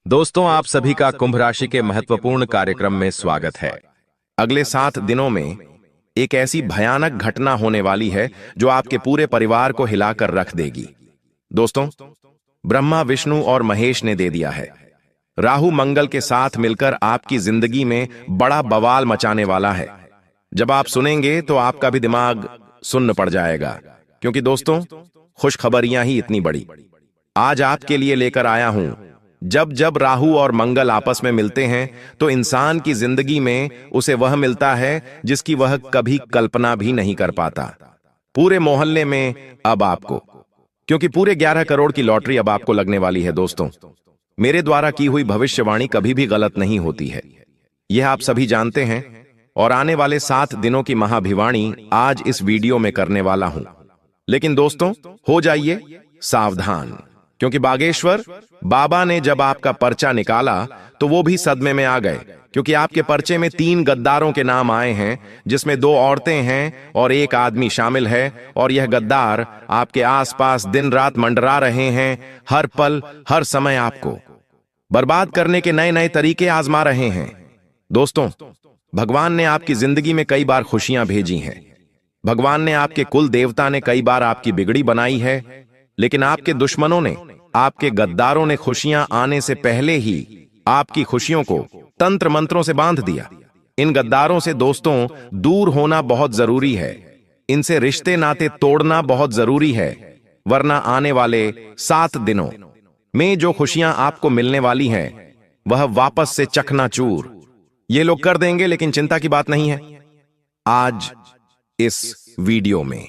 दोस्तों, आप सभी का कुंभ राशि के महत्वपूर्ण कार्यक्रम में स्वागत है। अगले 7 दिनों में एक ऐसी भयानक घटना होने वाली है जो आपके पूरे परिवार को हिलाकर रख देगी। दोस्तों, ब्रह्मा, विष्णु और महेश ने दे दिया है। राहु मंगल के साथ मिलकर आपकी जिंदगी में बड़ा बवाल मचाने वाला है। जब आप सुनेंगे तो आपका भी दिमाग सुन्न पड़ जाएगा, क्योंकि दोस्तों, खुशखबरियां ही इतनी बड़ी आज आपके लिए लेकर आया हूं। जब जब राहु और मंगल आपस में मिलते हैं तो इंसान की जिंदगी में उसे वह मिलता है जिसकी वह कभी कल्पना भी नहीं कर पाता। पूरे मोहल्ले में अब आपको, क्योंकि पूरे 11 करोड़ की लॉटरी अब आपको लगने वाली है। दोस्तों, मेरे द्वारा की हुई भविष्यवाणी कभी भी गलत नहीं होती है, यह आप सभी जानते हैं। और आने वाले 7 दिनों की महाभिवाणी आज इस वीडियो में करने वाला हूं। लेकिन दोस्तों, हो जाइए सावधान, क्योंकि बागेश्वर बाबा ने जब आपका पर्चा निकाला तो वो भी सदमे में आ गए, क्योंकि आपके पर्चे में 3 गद्दारों के नाम आए हैं, जिसमें 2 औरतें हैं और 1 आदमी शामिल है। और यह गद्दार आपके आसपास दिन रात मंडरा रहे हैं, हर पल हर समय आपको बर्बाद करने के नए नए तरीके आजमा रहे हैं। दोस्तों, भगवान ने आपकी जिंदगी में कई बार खुशियां भेजी हैं। भगवान ने आपके कुल देवता ने कई बार आपकी बिगड़ी बनाई है, लेकिन आपके दुश्मनों ने, आपके गद्दारों ने खुशियां आने से पहले ही आपकी खुशियों को तंत्र मंत्रों से बांध दिया। इन गद्दारों से दोस्तों दूर होना बहुत जरूरी है। इनसे रिश्ते नाते तोड़ना बहुत जरूरी है, वरना आने वाले 7 दिनों में जो खुशियां आपको मिलने वाली हैं वह वापस से चकनाचूर ये लोग कर देंगे। लेकिन चिंता की बात नहीं है। आज इस वीडियो में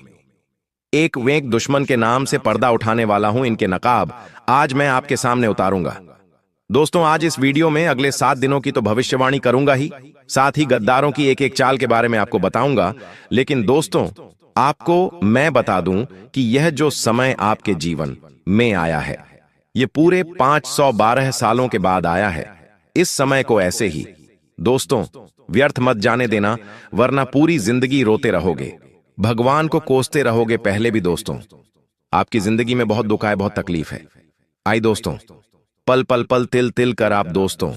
एक वेक दुश्मन के नाम से पर्दा उठाने वाला हूं। इनके नकाब आज मैं आपके सामने उतारूंगा। दोस्तों, आज इस वीडियो में अगले 7 दिनों की तो भविष्यवाणी करूंगा ही, साथ ही गद्दारों की एक एक चाल के बारे में आपको बताऊंगा। लेकिन दोस्तों, आपको मैं बता दूं कि यह जो समय आपके जीवन में आया है, यह पूरे 512 सालों के बाद आया है। इस समय को ऐसे ही दोस्तों व्यर्थ मत जाने देना, वरना पूरी जिंदगी रोते रहोगे, भगवान को कोसते रहोगे। पहले भी दोस्तों, आपकी जिंदगी में बहुत दुख है, बहुत तकलीफ है। आई दोस्तों, पल पल पल तिल तिल कर आप दोस्तों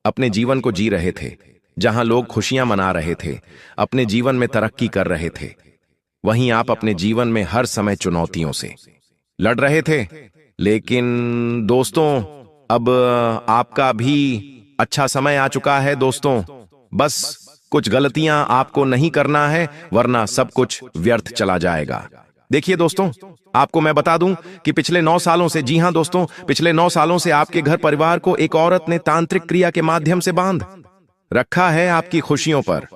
अपने जीवन को जी रहे थे। जहां लोग खुशियां मना रहे थे, अपने जीवन में तरक्की कर रहे थे, वहीं आप अपने जीवन में हर समय चुनौतियों से लड़ रहे थे। लेकिन दोस्तों, अब आपका भी अच्छा समय आ चुका है। दोस्तों, बस कुछ गलतियां आपको नहीं करना है, वरना सब कुछ व्यर्थ चला जाएगा। देखिए दोस्तों, आपको मैं बता दूं कि पिछले 9 सालों से, जी हां दोस्तों, पिछले 9 सालों से आपके घर परिवार को एक औरत ने तांत्रिक क्रिया के माध्यम से बांध रखा है। आपकी खुशियों पर,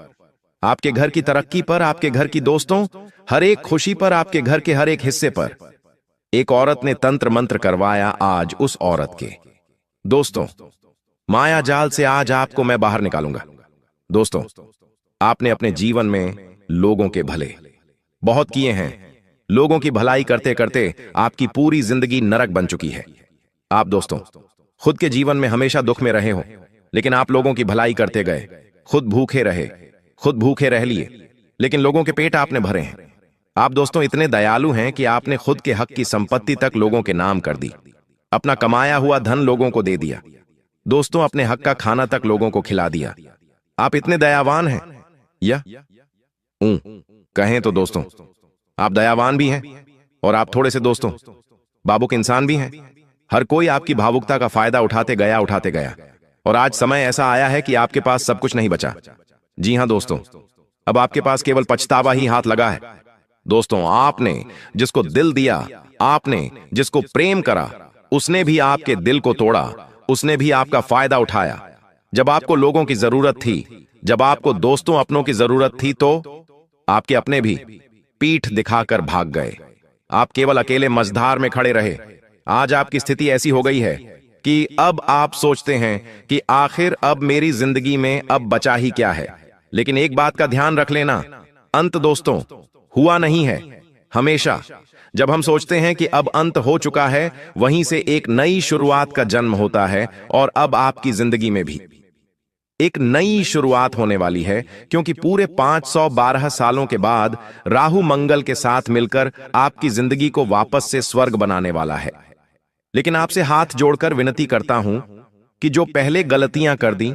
आपके घर की तरक्की पर, आपके घर की दोस्तों हर एक खुशी पर, आपके घर के हर एक हिस्से पर एक औरत ने तंत्र मंत्र करवाया। आज उस औरत के दोस्तों माया जाल से आज आपको मैं बाहर निकालूंगा। दोस्तों, आपने अपने जीवन में लोगों के भले बहुत किए हैं। लोगों की भलाई करते करते आपकी पूरी जिंदगी नरक बन चुकी है। आप दोस्तों खुद के जीवन में हमेशा दुख में रहे हो, लेकिन आप लोगों की भलाई करते गए। खुद भूखे रहे, खुद भूखे रह लिए, लेकिन लोगों के पेट आपने भरे हैं। आप दोस्तों इतने दयालु हैं कि आपने खुद के हक की संपत्ति तक लोगों के नाम कर दी, अपना कमाया हुआ धन लोगों को दे दिया। दोस्तों, अपने हक का खाना तक लोगों को खिला दिया। आप इतने दयावान हैं, या कहें तो दोस्तों आप दयावान भी हैं, और आप थोड़े से दोस्तों भावुक इंसान भी हैं। हर कोई आपकी भावुकता का फायदा उठाते गया, और आज समय ऐसा आया है कि आपके पास सब कुछ नहीं बचा। जी हां दोस्तों, अब आपके पास केवल पछतावा ही हाथ लगा है। दोस्तों, आपने जिसको दिल दिया, आपने जिसको प्रेम करा, उसने भी आपके दिल को तोड़ा, उसने भी आपका फायदा उठाया। जब आपको लोगों की जरूरत थी, जब आपको दोस्तों अपनों की जरूरत थी, तो आपके अपने भी पीठ दिखाकर भाग गए। आप केवल अकेले मझधार में खड़े रहे। आज आपकी स्थिति ऐसी हो गई है कि अब आप सोचते हैं कि आखिर अब मेरी जिंदगी में अब बचा ही क्या है। लेकिन एक बात का ध्यान रख लेना, अंत दोस्तों हुआ नहीं है। हमेशा जब हम सोचते हैं कि अब अंत हो चुका है, वहीं से एक नई शुरुआत का जन्म होता है। और अब आपकी जिंदगी में भी एक नई शुरुआत होने वाली है, क्योंकि पूरे 512 सालों के बाद राहु मंगल के साथ मिलकर आपकी जिंदगी को वापस से स्वर्ग बनाने वाला है। लेकिन आपसे हाथ जोड़कर विनती करता हूं कि जो पहले गलतियां कर दी,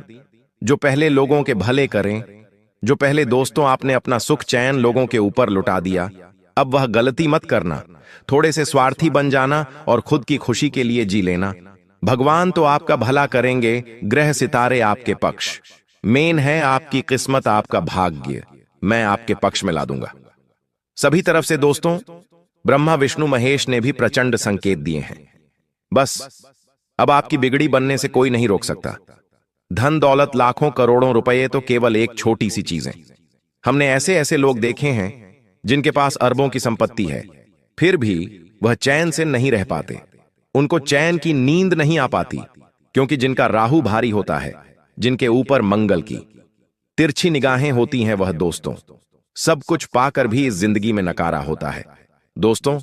जो पहले लोगों के भले करें, जो पहले दोस्तों आपने अपना सुख चैन लोगों के ऊपर लुटा दिया, अब वह गलती मत करना। थोड़े से स्वार्थी बन जाना और खुद की खुशी के लिए जी लेना। भगवान तो आपका भला करेंगे, ग्रह सितारे आपके पक्ष। मेन है आपकी किस्मत, आपका भाग्य मैं आपके पक्ष में ला दूंगा। सभी तरफ से दोस्तों ब्रह्मा विष्णु महेश ने भी प्रचंड संकेत दिए हैं। बस अब आपकी बिगड़ी बनने से कोई नहीं रोक सकता। धन दौलत लाखों करोड़ों रुपए तो केवल एक छोटी सी चीजें। हमने ऐसे ऐसे लोग देखे हैं जिनके पास अरबों की संपत्ति है, फिर भी वह चैन से नहीं रह पाते। उनको चैन की नींद नहीं आ पाती, क्योंकि जिनका राहु भारी होता है, जिनके ऊपर मंगल की तिरछी निगाहें होती हैं, वह दोस्तों सब कुछ पाकर भी इस जिंदगी में नकारा होता है। दोस्तों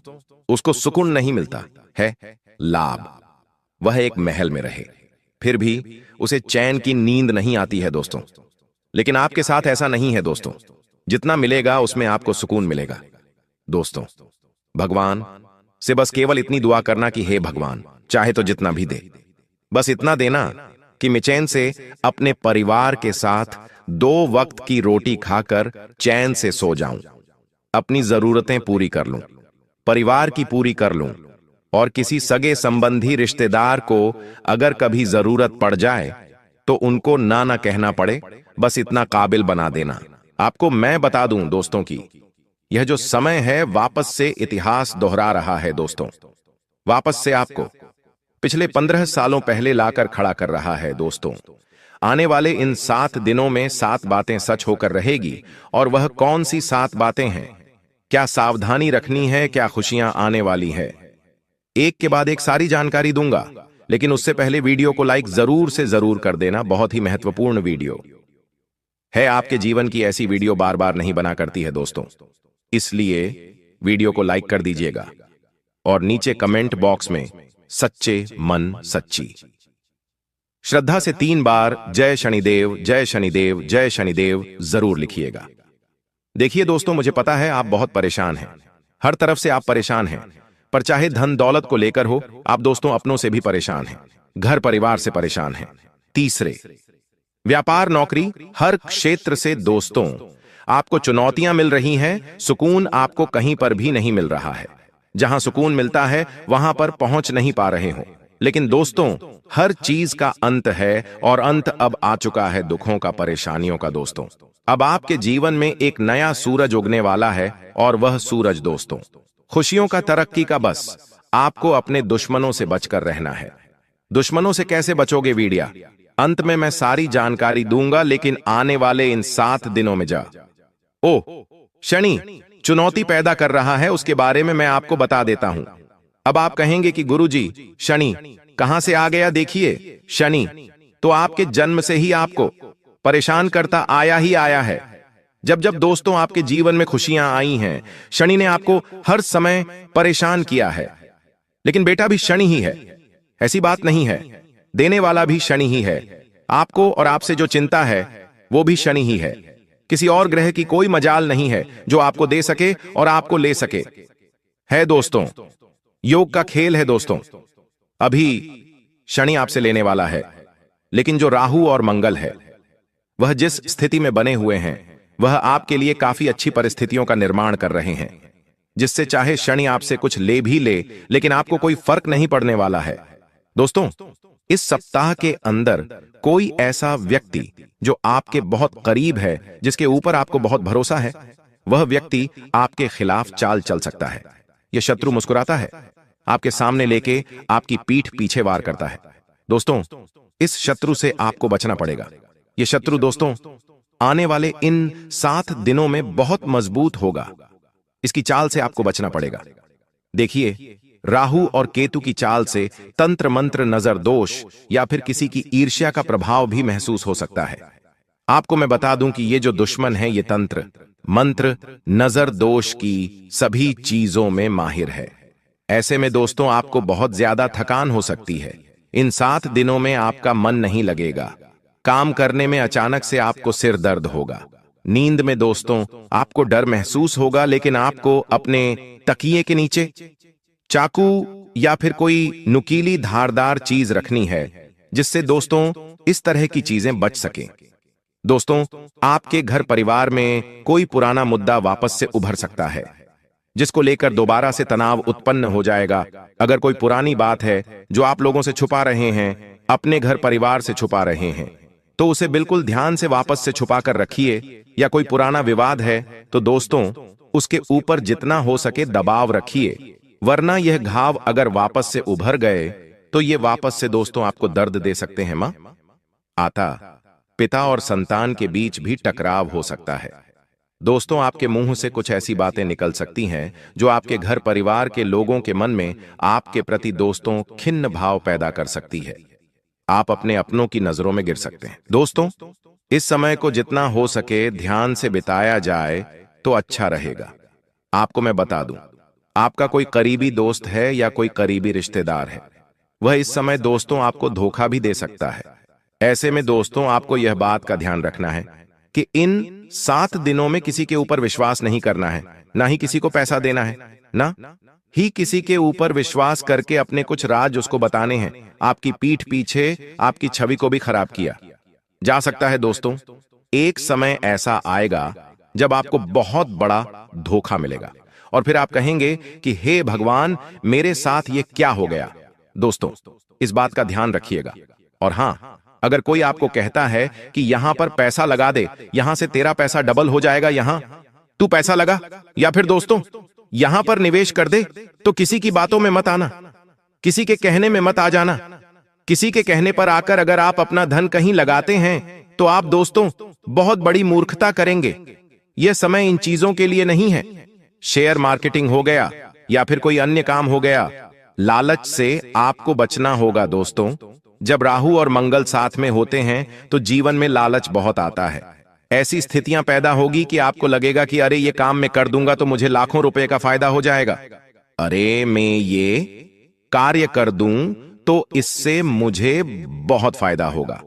उसको सुकून नहीं मिलता है, लाभ। वह एक महल में रहे, फिर भी उसे चैन की नींद नहीं आती है दोस्तों। लेकिन आपके साथ ऐसा नहीं है दोस्तों। जितना मिलेगा उसमें आपको सुकून मिलेगा। दोस्तों भगवान से बस केवल इतनी दुआ करना कि हे भगवान, चाहे तो जितना भी दे, बस इतना देना कि मैं चैन से अपने परिवार के साथ 2 वक्त की रोटी खाकर चैन से सो जाऊं, अपनी जरूरतें पूरी कर लूं, परिवार की पूरी कर लूं, और किसी सगे संबंधी रिश्तेदार को अगर कभी जरूरत पड़ जाए तो उनको ना कहना पड़े, बस इतना काबिल बना देना। आपको मैं बता दूं दोस्तों की यह जो समय है वापस से इतिहास दोहरा रहा है दोस्तों। वापस से आपको पिछले 15 सालों पहले लाकर खड़ा कर रहा है दोस्तों। आने वाले इन 7 दिनों में 7 बातें सच होकर रहेगी। और वह कौन सी 7 बातें हैं, क्या सावधानी रखनी है, क्या खुशियां आने वाली है, एक के बाद एक सारी जानकारी दूंगा। लेकिन उससे पहले वीडियो को लाइक जरूर से जरूर कर देना। बहुत ही महत्वपूर्ण वीडियो है। आपके जीवन की ऐसी वीडियो बार बार नहीं बना करती है दोस्तों, इसलिए वीडियो को लाइक कर दीजिएगा और नीचे कमेंट बॉक्स में सच्चे मन सच्ची श्रद्धा से 3 बार जय शनिदेव जय शनिदेव जय शनिदेव जरूर लिखिएगा। देखिए दोस्तों, मुझे पता है आप बहुत परेशान हैं, हर तरफ से आप परेशान हैं, पर चाहे धन दौलत को लेकर हो, आप दोस्तों अपनों से भी परेशान हैं, घर परिवार से परेशान हैं। तीसरे, व्यापार नौकरी हर क्षेत्र से दोस्तों आपको चुनौतियां मिल रही हैं, सुकून आपको कहीं पर भी नहीं मिल रहा है। जहां सुकून मिलता है वहां पर पहुंच नहीं पा रहे हो। लेकिन दोस्तों हर चीज का अंत है, और अंत अब आ चुका है दुखों का, परेशानियों का दोस्तों। अब आपके जीवन में एक नया सूरज उगने वाला है, और वह सूरज दोस्तों खुशियों का, तरक्की का। बस आपको अपने दुश्मनों से बचकर रहना है। दुश्मनों से कैसे बचोगे, वीडियो अंत में मैं सारी जानकारी दूंगा। लेकिन आने वाले इन 7 दिनों में शनि चुनौती पैदा कर रहा है, उसके बारे में मैं आपको बता देता हूं। अब आप कहेंगे कि गुरुजी शनि कहां से आ गया। देखिए, शनि तो आपके जन्म से ही आपको परेशान करता आया ही आया है। जब जब दोस्तों आपके जीवन में खुशियां आई हैं, शनि ने आपको हर समय परेशान किया है। लेकिन बेटा भी शनि ही है, ऐसी बात नहीं है। देने वाला भी शनि ही है। आपको और आपसे जो चिंता है वो भी शनि ही है। किसी और ग्रह की कोई मजाल नहीं है जो आपको दे सके और आपको ले सके। है दोस्तों, योग का खेल है दोस्तों। अभी शनि आपसे लेने वाला है, लेकिन जो राहु और मंगल है वह जिस स्थिति में बने हुए हैं, वह आपके लिए काफी अच्छी परिस्थितियों का निर्माण कर रहे हैं, जिससे चाहे शनि आपसे कुछ ले भी ले, लेकिन आपको कोई फर्क नहीं पड़ने वाला है। दोस्तों इस सप्ताह के अंदर कोई ऐसा व्यक्ति जो आपके बहुत करीब है, जिसके ऊपर आपको बहुत भरोसा है, वह व्यक्ति आपके खिलाफ चाल चल सकता है। यह शत्रु मुस्कुराता है, आपके सामने लेके आपकी पीठ पीछे वार करता है। दोस्तों इस शत्रु से आपको बचना पड़ेगा। यह शत्रु दोस्तों आने वाले इन 7 दिनों में बहुत मजबूत होगा। इसकी चाल से आपको बचना पड़ेगा। देखिए, राहु और केतु की चाल से तंत्र मंत्र, नजर दोष या फिर किसी की ईर्ष्या का प्रभाव भी महसूस हो सकता है। आपको मैं बता दूं कि ये जो दुश्मन है, ये तंत्र मंत्र, नजर दोष की सभी चीजों में माहिर है। ऐसे में दोस्तों आपको बहुत ज्यादा थकान हो सकती है। इन 7 दिनों में आपका मन नहीं लगेगा। काम करने में अचानक से आपको सिर दर्द होगा। नींद में दोस्तों आपको डर महसूस होगा, लेकिन आपको अपने तकिए के नीचे चाकू या फिर कोई नुकीली धारदार चीज रखनी है, जिससे दोस्तों इस तरह की चीजें बच सकें। दोस्तों, आपके घर परिवार में कोई पुराना मुद्दा वापस से उभर सकता है, जिसको लेकर दोबारा से तनाव उत्पन्न हो जाएगा। अगर कोई पुरानी बात है जो आप लोगों से छुपा रहे हैं, अपने घर परिवार से छुपा रहे हैं, तो उसे बिल्कुल ध्यान से वापस से छुपा कर रखिए। या कोई पुराना विवाद है तो दोस्तों उसके ऊपर जितना हो सके दबाव रखिए, वरना यह घाव अगर वापस से उभर गए तो ये वापस से दोस्तों आपको दर्द दे सकते हैं। मां, आता, पिता और संतान के बीच भी टकराव हो सकता है। दोस्तों, आपके मुंह से कुछ ऐसी बातें निकल सकती हैं जो आपके घर परिवार के लोगों के मन में आपके प्रति दोस्तों खिन्न भाव पैदा कर सकती है। आप अपने अपनों की नजरों में गिर सकते हैं। दोस्तों, इस समय को जितना हो सके ध्यान से बिताया जाए तो अच्छा रहेगा। आपको मैं बता दूं, आपका कोई करीबी दोस्त है या कोई करीबी रिश्तेदार है, वह इस समय दोस्तों आपको धोखा भी दे सकता है। ऐसे में दोस्तों आपको यह बात का ध्यान रखना है कि इन 7 दिनों में किसी के ऊपर विश्वास नहीं करना है, ना ही किसी को पैसा देना है, ना ही किसी के ऊपर विश्वास करके अपने कुछ राज उसको बताने हैं। आपकी पीठ पीछे आपकी छवि को भी खराब किया जा सकता है। दोस्तों, एक समय ऐसा आएगा जब आपको बहुत बड़ा धोखा मिलेगा और फिर आप कहेंगे कि हे भगवान, मेरे साथ ये क्या हो गया। दोस्तों, इस बात का ध्यान रखिएगा। और हां, अगर कोई आपको कहता है कि यहां पर पैसा लगा दे, यहां से तेरा पैसा डबल हो जाएगा, यहां तू पैसा लगा, या फिर दोस्तों यहां पर निवेश कर दे, तो किसी की बातों में मत आना, किसी के कहने में मत आ जाना। किसी के कहने पर आकर अगर आप अपना धन कहीं लगाते हैं तो आप दोस्तों बहुत बड़ी मूर्खता करेंगे। यह समय इन चीजों के लिए नहीं है। शेयर मार्केटिंग हो गया या फिर कोई अन्य काम हो गया, लालच से आपको बचना होगा। दोस्तों, जब राहु और मंगल साथ में होते हैं तो जीवन में लालच बहुत आता है। ऐसी स्थितियां पैदा होगी कि आपको लगेगा कि अरे ये काम मैं कर दूंगा तो मुझे लाखों रुपए का फायदा हो जाएगा, अरे मैं ये कार्य कर दूं तो इससे मुझे बहुत फायदा होगा।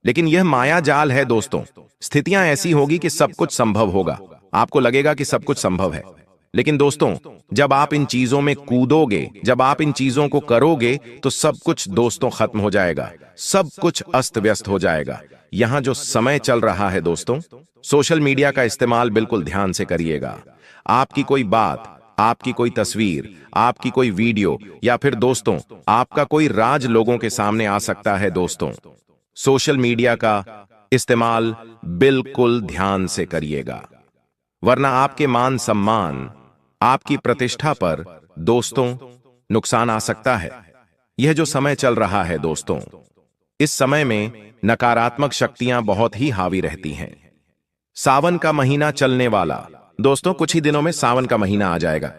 लेकिन यह माया जाल है दोस्तों। स्थितियां ऐसी होगी कि सब कुछ संभव होगा, आपको लगेगा कि सब कुछ संभव है, लेकिन दोस्तों जब आप इन चीजों में कूदोगे, जब आप इन चीजों को करोगे तो सब कुछ दोस्तों खत्म हो जाएगा, सब कुछ अस्त व्यस्त हो जाएगा। यहां जो समय चल रहा है दोस्तों, सोशल मीडिया का इस्तेमाल बिल्कुल ध्यान से करिएगा। आपकी कोई बात, आपकी कोई तस्वीर, आपकी कोई वीडियो या फिर दोस्तों आपका कोई राज लोगों के सामने आ सकता है। दोस्तों, सोशल मीडिया का इस्तेमाल बिल्कुल ध्यान से करिएगा, वरना आपके मान सम्मान, आपकी प्रतिष्ठा पर दोस्तों नुकसान आ सकता है। यह जो समय चल रहा है दोस्तों, इस समय में नकारात्मक शक्तियां बहुत ही हावी रहती हैं। सावन का महीना चलने वाला, दोस्तों कुछ ही दिनों में सावन का महीना आ जाएगा।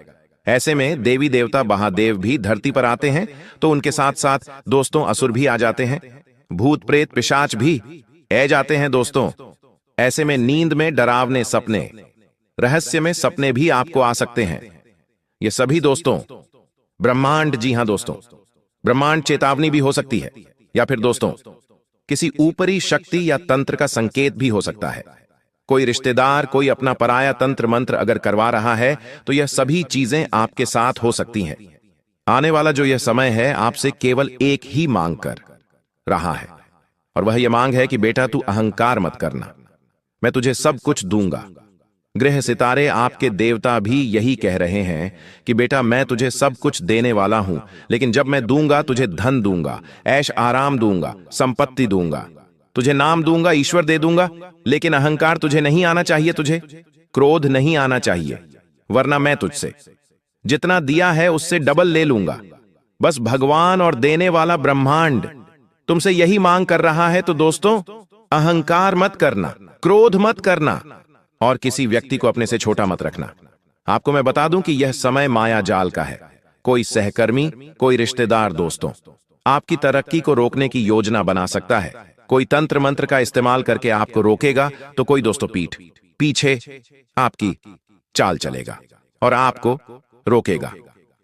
ऐसे में देवी देवता महादेव भी धरती पर आते हैं तो उनके साथ साथ दोस्तों असुर भी आ जाते हैं, भूत प्रेत पिशाच भी आ जाते हैं। दोस्तों, ऐसे में नींद में डरावने सपने, रहस्य में सपने भी आपको आ सकते हैं। ये सभी दोस्तों ब्रह्मांड, जी हां दोस्तों, ब्रह्मांड चेतावनी भी हो सकती है, या फिर दोस्तों किसी ऊपरी शक्ति या तंत्र का संकेत भी हो सकता है। कोई रिश्तेदार कोई अपना पराया तंत्र मंत्र अगर करवा रहा है तो यह सभी चीजें आपके साथ हो सकती हैं। आने वाला जो यह समय है आपसे केवल एक ही मांग कर रहा है, और वह यह मांग है कि बेटा तू अहंकार मत करना, मैं तुझे सब कुछ दूंगा। ग्रह सितारे आपके देवता भी यही कह रहे हैं कि बेटा मैं तुझे सब कुछ देने वाला हूं, लेकिन जब मैं दूंगा तुझे धन दूंगा, ऐश आराम दूंगा, संपत्ति दूंगा, तुझे नाम दूंगा, ईश्वर दे दूंगा, लेकिन अहंकार तुझे नहीं आना चाहिए, तुझे क्रोध नहीं आना चाहिए, वरना मैं तुझसे जितना दिया है उससे डबल ले लूंगा। बस भगवान और देने वाला ब्रह्मांड तुमसे यही मांग कर रहा है। तो दोस्तों अहंकार मत करना, क्रोध मत करना, और किसी व्यक्ति को अपने से छोटा मत रखना। आपको मैं बता दूं कि यह समय माया जाल का है। कोई सहकर्मी, कोई रिश्तेदार दोस्तों आपकी तरक्की को रोकने की योजना बना सकता है। कोई तंत्र मंत्र का इस्तेमाल करके आपको रोकेगा, तो कोई दोस्तों पीठ पीछे आपकी चाल चलेगा और आपको रोकेगा।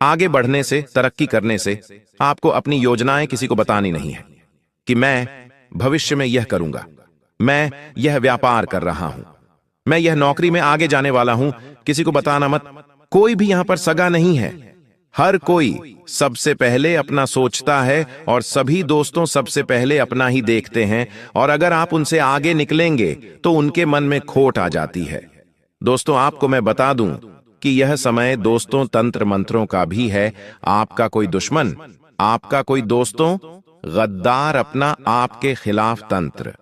आगे बढ़ने से, तरक्की करने से आपको अपनी योजनाएं किसी को बतानी नहीं है कि मैं भविष्य में यह करूंगा, मैं यह व्यापार कर रहा हूं, मैं यह नौकरी में आगे जाने वाला हूं, किसी को बताना मत। कोई भी यहां पर सगा नहीं है, हर कोई सबसे पहले अपना सोचता है और सभी दोस्तों सबसे पहले अपना ही देखते हैं, और अगर आप उनसे आगे निकलेंगे तो उनके मन में खोट आ जाती है। दोस्तों, आपको मैं बता दूं कि यह समय दोस्तों तंत्र मंत्रों का भी है। आपका कोई दुश्मन, आपका कोई दोस्तों गद्दार अपना आपके खिलाफ तंत्र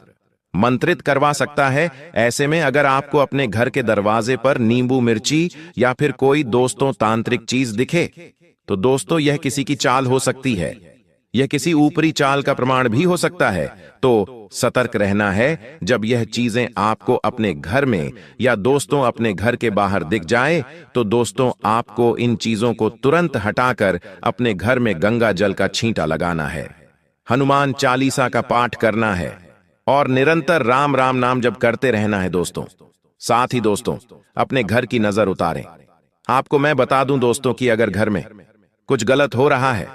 मंत्रित करवा सकता है। ऐसे में अगर आपको अपने घर के दरवाजे पर नींबू मिर्ची या फिर कोई दोस्तों तांत्रिक चीज दिखे, तो दोस्तों यह किसी की चाल हो सकती है, यह किसी ऊपरी चाल का प्रमाण भी हो सकता है। तो सतर्क रहना है। जब यह चीजें आपको अपने घर में या दोस्तों अपने घर के बाहर दिख जाए, तो दोस्तों आपको इन चीजों को तुरंत हटाकर अपने घर में गंगा जल का छींटा लगाना है, हनुमान चालीसा का पाठ करना है और निरंतर राम राम नाम जब करते रहना है दोस्तों। साथ ही दोस्तों अपने घर की नजर उतारें। आपको मैं बता दूं दोस्तों कि अगर घर में कुछ गलत हो रहा है,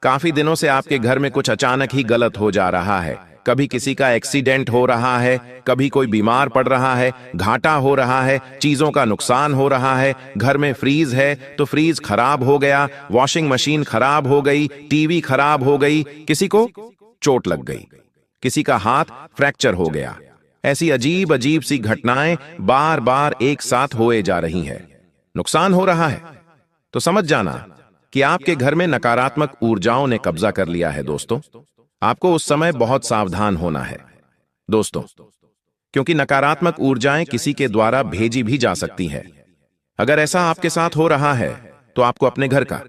काफी दिनों से आपके घर में कुछ अचानक ही गलत हो जा रहा है, कभी किसी का एक्सीडेंट हो रहा है, कभी कोई बीमार पड़ रहा है, घाटा हो रहा है, चीजों का नुकसान हो रहा है, घर में फ्रीज है तो फ्रीज खराब हो गया, वॉशिंग मशीन खराब हो गई, टीवी खराब हो गई, किसी को चोट लग गई, किसी का हाथ फ्रैक्चर हो गया, ऐसी अजीब अजीब सी घटनाएं बार बार एक साथ होए जा रही हैं, नुकसान हो रहा है, तो समझ जाना कि आपके घर में नकारात्मक ऊर्जाओं ने कब्जा कर लिया है। दोस्तों आपको उस समय बहुत सावधान होना है दोस्तों, क्योंकि नकारात्मक ऊर्जाएं किसी के द्वारा भेजी भी जा सकती है। अगर ऐसा आपके साथ हो रहा है तो आपको अपने घर का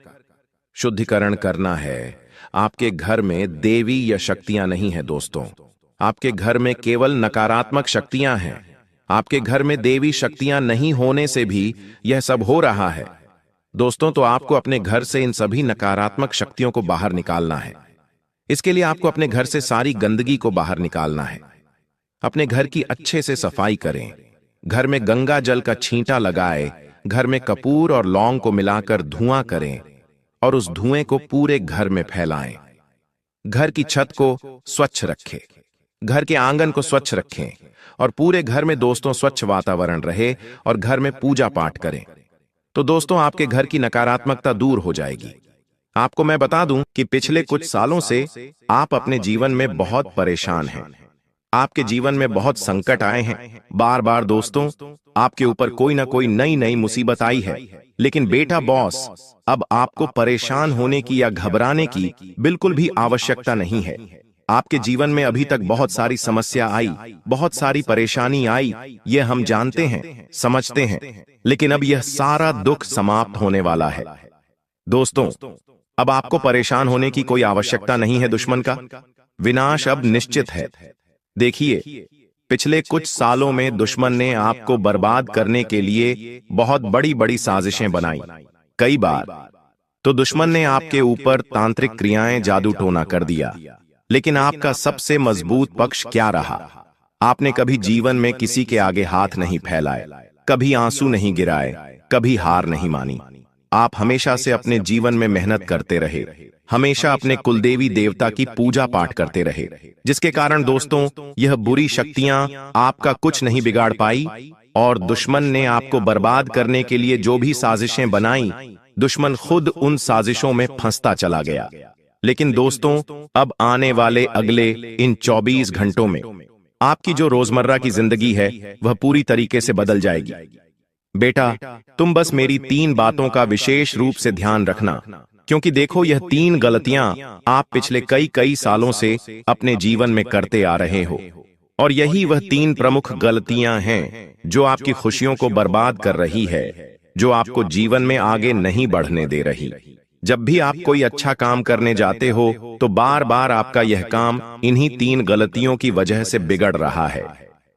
शुद्धिकरण करना है। आपके घर में देवी या शक्तियां नहीं है दोस्तों, आपके घर में केवल नकारात्मक शक्तियां हैं। आपके घर में देवी शक्तियां नहीं होने से भी यह सब हो रहा है दोस्तों, तो आपको अपने घर से इन सभी नकारात्मक शक्तियों को बाहर निकालना है। इसके लिए आपको अपने घर से सारी गंदगी को बाहर निकालना है। अपने घर की अच्छे से सफाई करें, घर में गंगा जल का छींटा लगाए, घर में कपूर और लौंग को मिलाकर धुआं करें और उस धुएं को पूरे घर में फैलाएं। घर की छत को स्वच्छ रखें, घर के आंगन को स्वच्छ रखें और पूरे घर में दोस्तों स्वच्छ वातावरण रहे और घर में पूजा पाठ करें, तो दोस्तों आपके घर की नकारात्मकता दूर हो जाएगी। आपको मैं बता दूं कि पिछले कुछ सालों से आप अपने जीवन में बहुत परेशान हैं। आपके जीवन में बहुत संकट आए हैं। बार बार दोस्तों आपके ऊपर कोई ना कोई नई नई मुसीबत आई है। लेकिन बेटा बॉस, अब आपको परेशान होने की या घबराने की बिल्कुल भी आवश्यकता नहीं है। आपके जीवन में अभी तक बहुत सारी समस्या आई, बहुत सारी परेशानी आई, ये हम जानते हैं, समझते हैं, लेकिन अब यह सारा दुख समाप्त होने वाला है। दोस्तों अब आपको परेशान होने की कोई आवश्यकता नहीं है। दुश्मन का विनाश अब निश्चित है। देखिए, पिछले कुछ सालों में दुश्मन ने आपको बर्बाद करने के लिए बहुत बड़ी बड़ी साजिशें बनाई। कई बार तो दुश्मन ने आपके ऊपर तांत्रिक क्रियाएं, जादू टोना कर दिया। लेकिन आपका सबसे मजबूत पक्ष क्या रहा? आपने कभी जीवन में किसी के आगे हाथ नहीं फैलाए, कभी आंसू नहीं गिराए, कभी हार नहीं मानी। आप हमेशा से अपने जीवन में मेहनत करते रहे, हमेशा अपने कुलदेवी देवता की पूजा पाठ करते रहे, जिसके कारण दोस्तों यह बुरी शक्तियां आपका कुछ नहीं बिगाड़ पाई और दुश्मन ने आपको बर्बाद करने के लिए जो भी साजिशें बनाई, दुश्मन खुद उन साजिशों में फंसता चला गया। लेकिन दोस्तों अब आने वाले अगले इन 24 घंटों में आपकी जो रोजमर्रा की जिंदगी है वह पूरी तरीके से बदल जाएगी। बेटा, तुम बस मेरी 3 बातों का विशेष रूप से ध्यान रखना, क्योंकि देखो यह 3 गलतियां आप पिछले कई सालों से अपने जीवन में करते आ रहे हो, और यही वह 3 प्रमुख गलतियां हैं जो आपकी खुशियों को बर्बाद कर रही है, जो आपको जीवन में आगे नहीं बढ़ने दे रही। जब भी आप कोई अच्छा काम करने जाते हो तो बार बार आपका यह काम इन्हीं 3 गलतियों की वजह से बिगड़ रहा है।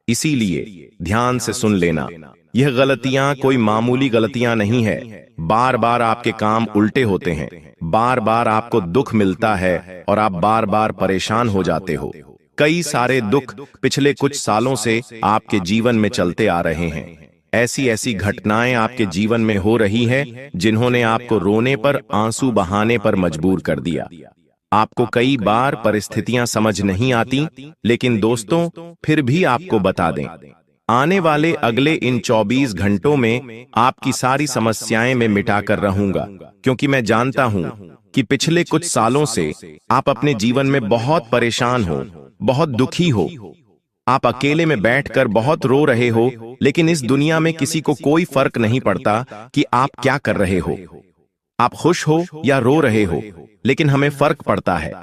इसीलिए ध्यान से सुन लेना, यह गलतियां कोई मामूली गलतियां नहीं है। बार बार आपके काम उल्टे होते हैं, बार बार आपको दुख मिलता है और आप बार बार परेशान हो जाते हो। कई सारे दुख पिछले कुछ सालों से आपके जीवन में चलते आ रहे हैं। ऐसी ऐसी घटनाएं आपके जीवन में हो रही हैं जिन्होंने आपको रोने पर, आंसू बहाने पर मजबूर कर दिया। आपको कई बार परिस्थितियां समझ नहीं आती, लेकिन दोस्तों फिर भी आपको बता दें, आने वाले अगले इन 24 घंटों में आपकी सारी समस्याएं मैं मिटा कर रहूंगा, क्योंकि मैं जानता हूं कि पिछले कुछ सालों से आप अपने जीवन में बहुत परेशान हो, बहुत दुखी हो। आप अकेले में बैठकर बहुत रो रहे हो, लेकिन इस दुनिया में किसी को कोई फर्क नहीं पड़ता कि आप क्या कर रहे हो। आप खुश हो या रो रहे हो, लेकिन हमें फर्क पड़ता है।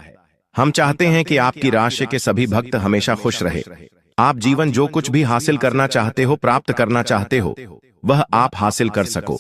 हम चाहते हैं कि आपकी राशि के सभी भक्त हमेशा खुश रहे। आप जीवन जो कुछ भी हासिल करना चाहते हो, प्राप्त करना चाहते हो, वह आप हासिल कर सको।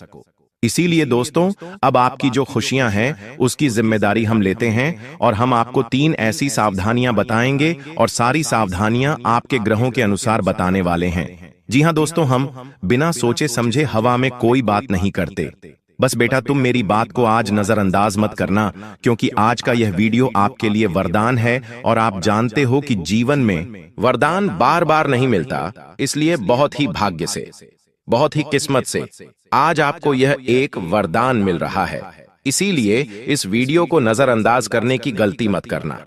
इसीलिए दोस्तों, अब आपकी जो खुशियां हैं उसकी जिम्मेदारी हम लेते हैं, और हम आपको 3 ऐसी सावधानियां बताएंगे, और सारी सावधानियां आपके ग्रहों के अनुसार बताने वाले हैं। जी हां दोस्तों, हम बिना सोचे समझे हवा में कोई बात नहीं करते। बस बेटा, तुम मेरी बात को आज नजरअंदाज मत करना, क्योंकि आज का यह वीडियो आपके लिए वरदान है, और आप जानते हो कि जीवन में वरदान बार बार नहीं मिलता, इसलिए बहुत ही भाग्य से, बहुत ही किस्मत से आज आपको यह एक वरदान मिल रहा है। इसीलिए इस वीडियो को नजरअंदाज करने की गलती मत करना।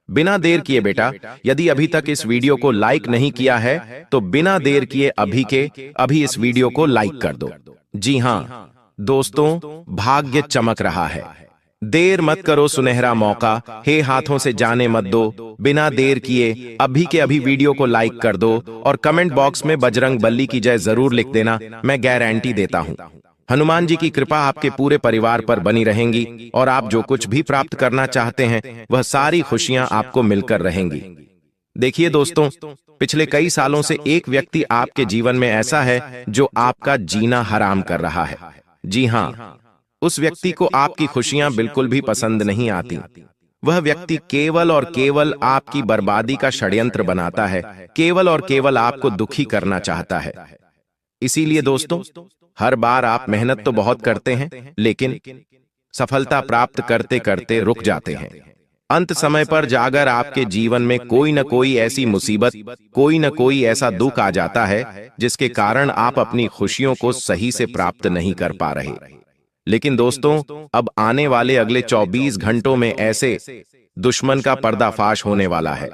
बिना देर किए बेटा, यदि अभी तक इस वीडियो को लाइक नहीं किया है तो बिना देर किए अभी के अभी इस वीडियो को लाइक कर दो। जी हां दोस्तों, भाग्य चमक रहा है। देर मत करो, सुनहरा मौका हे हाथों से जाने मत दो। बिना देर किए अभी के अभी वीडियो को लाइक कर दो, और कमेंट बॉक्स में बजरंग बली की जय जरूर लिख देना। मैं गारंटी देता हूं, हनुमान जी की कृपा आपके पूरे परिवार पर बनी रहेंगी, और आप जो कुछ भी प्राप्त करना चाहते हैं वह सारी खुशियां आपको मिलकर रहेंगी। देखिए दोस्तों, पिछले कई सालों से एक व्यक्ति आपके जीवन में ऐसा है जो आपका जीना हराम कर रहा है। जी हां, उस व्यक्ति को आपकी खुशियां बिल्कुल भी पसंद नहीं आती। वह व्यक्ति केवल और केवल आपकी बर्बादी का षड्यंत्र बनाता है, केवल और केवल आपको दुखी करना चाहता है। इसीलिए दोस्तों, हर बार आप मेहनत तो बहुत करते हैं, लेकिन सफलता प्राप्त करते करते रुक जाते हैं। अंत समय पर जाकर आपके जीवन में कोई न कोई ऐसी मुसीबत, कोई न कोई ऐसा दुख आ जाता है जिसके कारण आप अपनी खुशियों को सही से प्राप्त नहीं कर पा रहे। लेकिन दोस्तों, अब आने वाले अगले 24 घंटों में ऐसे दुश्मन का पर्दाफाश होने वाला है।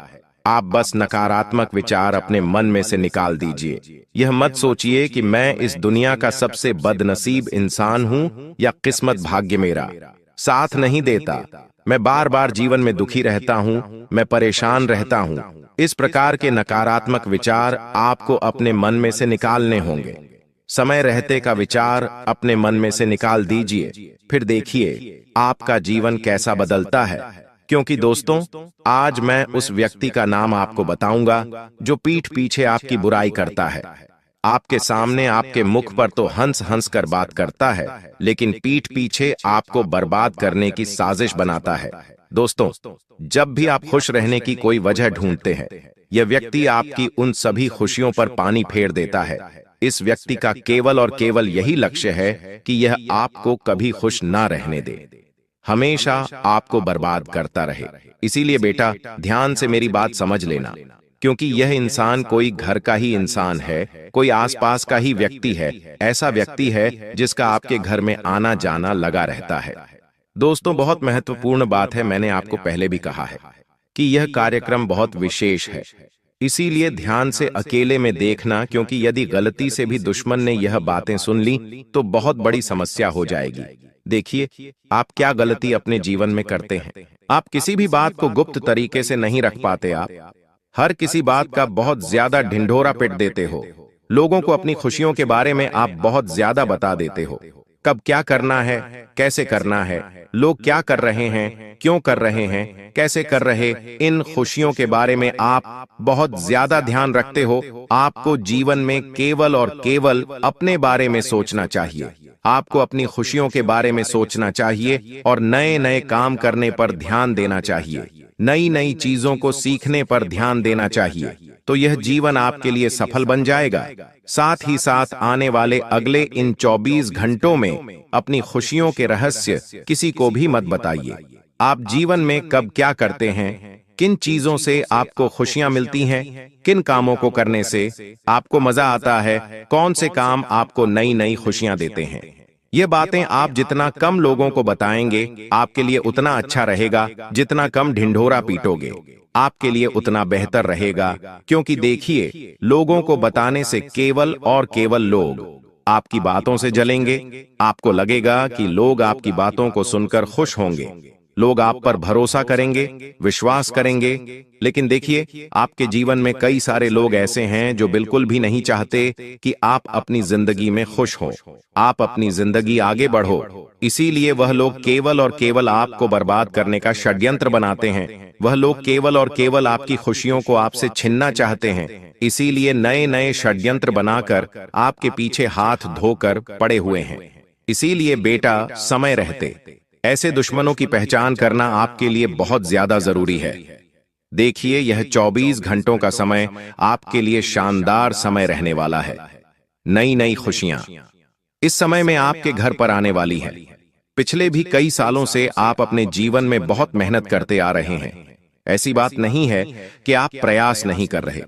आप बस नकारात्मक विचार अपने मन में से निकाल दीजिए। यह मत सोचिए कि मैं इस दुनिया का सबसे बदनसीब इंसान हूं, या किस्मत भाग्य मेरा साथ नहीं देता, मैं बार बार जीवन में दुखी रहता हूं, मैं परेशान रहता हूं। इस प्रकार के नकारात्मक विचार आपको अपने मन में से निकालने होंगे। समय रहते का विचार अपने मन में से निकाल दीजिए, फिर देखिए आपका जीवन कैसा बदलता है। क्योंकि दोस्तों, आज मैं उस व्यक्ति का नाम आपको बताऊंगा जो पीठ पीछे आपकी बुराई करता है। आपके सामने, आपके मुख पर तो हंस हंस कर बात करता है, लेकिन पीठ पीछे आपको बर्बाद करने की साजिश बनाता है। दोस्तों, जब भी आप खुश रहने की कोई वजह ढूंढते हैं, यह व्यक्ति आपकी उन सभी खुशियों पर पानी फेर देता है। इस व्यक्ति का केवल और केवल यही लक्ष्य है कि यह आपको कभी खुश ना रहने दे, हमेशा आपको बर्बाद करता रहे। इसीलिए बेटा, ध्यान से मेरी बात समझ लेना, क्योंकि यह इंसान कोई घर का ही इंसान है, कोई आसपास का ही व्यक्ति है, ऐसा व्यक्ति है जिसका आपके घर में आना जाना लगा रहता है। दोस्तों, बहुत महत्वपूर्ण बात है, मैंने आपको पहले भी कहा है कि यह कार्यक्रम बहुत विशेष है, इसीलिए ध्यान से अकेले में देखना, क्योंकि यदि गलती से भी दुश्मन ने यह बातें सुन ली तो बहुत बड़ी समस्या हो जाएगी। देखिए, आप क्या गलती अपने जीवन में करते हैं। आप किसी भी बात को गुप्त तरीके से नहीं रख पाते। आप हर किसी बात का बहुत ज्यादा ढिंढोरा पिट देते हो। लोगों को अपनी खुशियों के बारे में आप बहुत ज्यादा बता देते हो। कब क्या करना है, कैसे करना है, लोग क्या कर रहे हैं, क्यों कर रहे हैं, कैसे कर रहे, इन खुशियों के बारे में आप बहुत ज्यादा ध्यान रखते हो। आपको जीवन में केवल और केवल अपने बारे में सोचना चाहिए। आपको अपनी खुशियों के बारे में सोचना चाहिए, और नए नए काम करने पर ध्यान देना चाहिए, नई नई चीजों को सीखने पर ध्यान देना चाहिए। तो यह जीवन आपके लिए सफल बन जाएगा। साथ ही साथ आने वाले अगले इन 24 घंटों में अपनी खुशियों के रहस्य किसी को भी मत बताइए। आप जीवन में कब क्या करते हैं, किन चीजों से आपको खुशियां मिलती हैं, किन कामों को करने से आपको मजा आता है, कौन से काम आपको नई नई खुशियां देते हैं, ये बातें आप जितना कम लोगों को बताएंगे आपके लिए उतना अच्छा रहेगा, जितना कम ढिंढोरा पीटोगे। आपके लिए उतना बेहतर रहेगा, क्योंकि देखिए, लोगों को बताने से केवल और केवल लोग आपकी बातों से जलेंगे। आपको लगेगा कि लोग आपकी बातों को सुनकर खुश होंगे, लोग आप पर भरोसा करेंगे, विश्वास करेंगे। लेकिन देखिए, आपके जीवन में कई सारे लोग ऐसे हैं जो बिल्कुल भी नहीं चाहते कि आप अपनी जिंदगी में खुश हो, आप अपनी जिंदगी आगे बढ़ो। इसीलिए वह लोग केवल और केवल आपको बर्बाद करने का षड्यंत्र बनाते हैं। वह लोग केवल और केवल आपकी खुशियों को आपसे छीनना चाहते हैं। इसीलिए नए नए षड्यंत्र बनाकर आपके पीछे हाथ धोकर पड़े हुए हैं। इसीलिए बेटा, समय रहते ऐसे दुश्मनों की पहचान करना आपके लिए बहुत ज्यादा जरूरी है। देखिए, यह 24 घंटों का समय आपके लिए शानदार समय रहने वाला है। नई नई खुशियां इस समय में आपके घर पर आने वाली है। पिछले भी कई सालों से आप अपने जीवन में बहुत मेहनत करते आ रहे हैं। ऐसी बात नहीं है कि आप प्रयास नहीं कर रहे।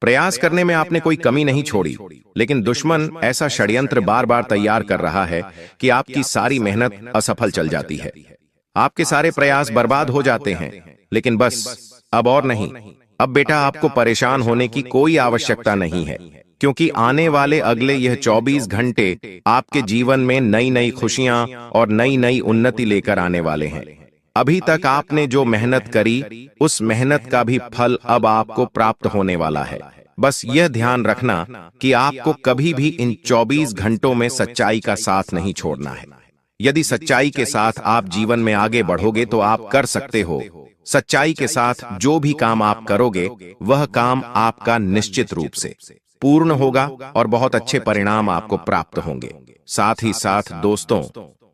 प्रयास करने में आपने कोई कमी नहीं छोड़ी, लेकिन दुश्मन ऐसा षड्यंत्र बार बार तैयार कर रहा है कि आपकी सारी मेहनत असफल चल जाती है। आपके सारे प्रयास बर्बाद हो जाते हैं। लेकिन बस अब और नहीं, अब बेटा आपको परेशान होने की कोई आवश्यकता नहीं है, क्योंकि आने वाले अगले यह 24 घंटे आपके जीवन में नई नई खुशियां और नई नई उन्नति लेकर आने वाले हैं। अभी तक आपने जो मेहनत करी, उस मेहनत का भी फल अब आपको प्राप्त होने वाला है। बस यह ध्यान रखना कि आपको कभी भी इन 24 घंटों में सच्चाई का साथ नहीं छोड़ना है। यदि सच्चाई के साथ आप जीवन में आगे बढ़ोगे तो आप कर सकते हो। सच्चाई के साथ जो भी काम आप करोगे, वह काम आपका निश्चित रूप से पूर्ण होगा और बहुत अच्छे परिणाम आपको प्राप्त होंगे। साथ ही साथ दोस्तों,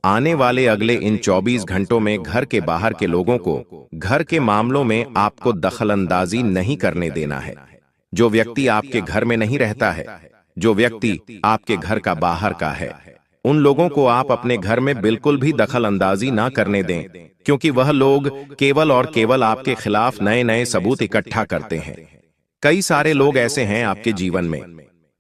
आने वाले अगले इन 24 घंटों में घर के बाहर के लोगों को घर के मामलों में आपको दखलंदाजी नहीं करने देना है। जो व्यक्ति आपके घर में नहीं रहता है, जो व्यक्ति आपके घर का बाहर का है, उन लोगों को आप अपने घर में बिल्कुल भी दखल अंदाजी ना करने दें, क्योंकि वह लोग केवल और केवल आपके खिलाफ नए नए सबूत इकट्ठा करते हैं। कई सारे लोग ऐसे हैं आपके जीवन में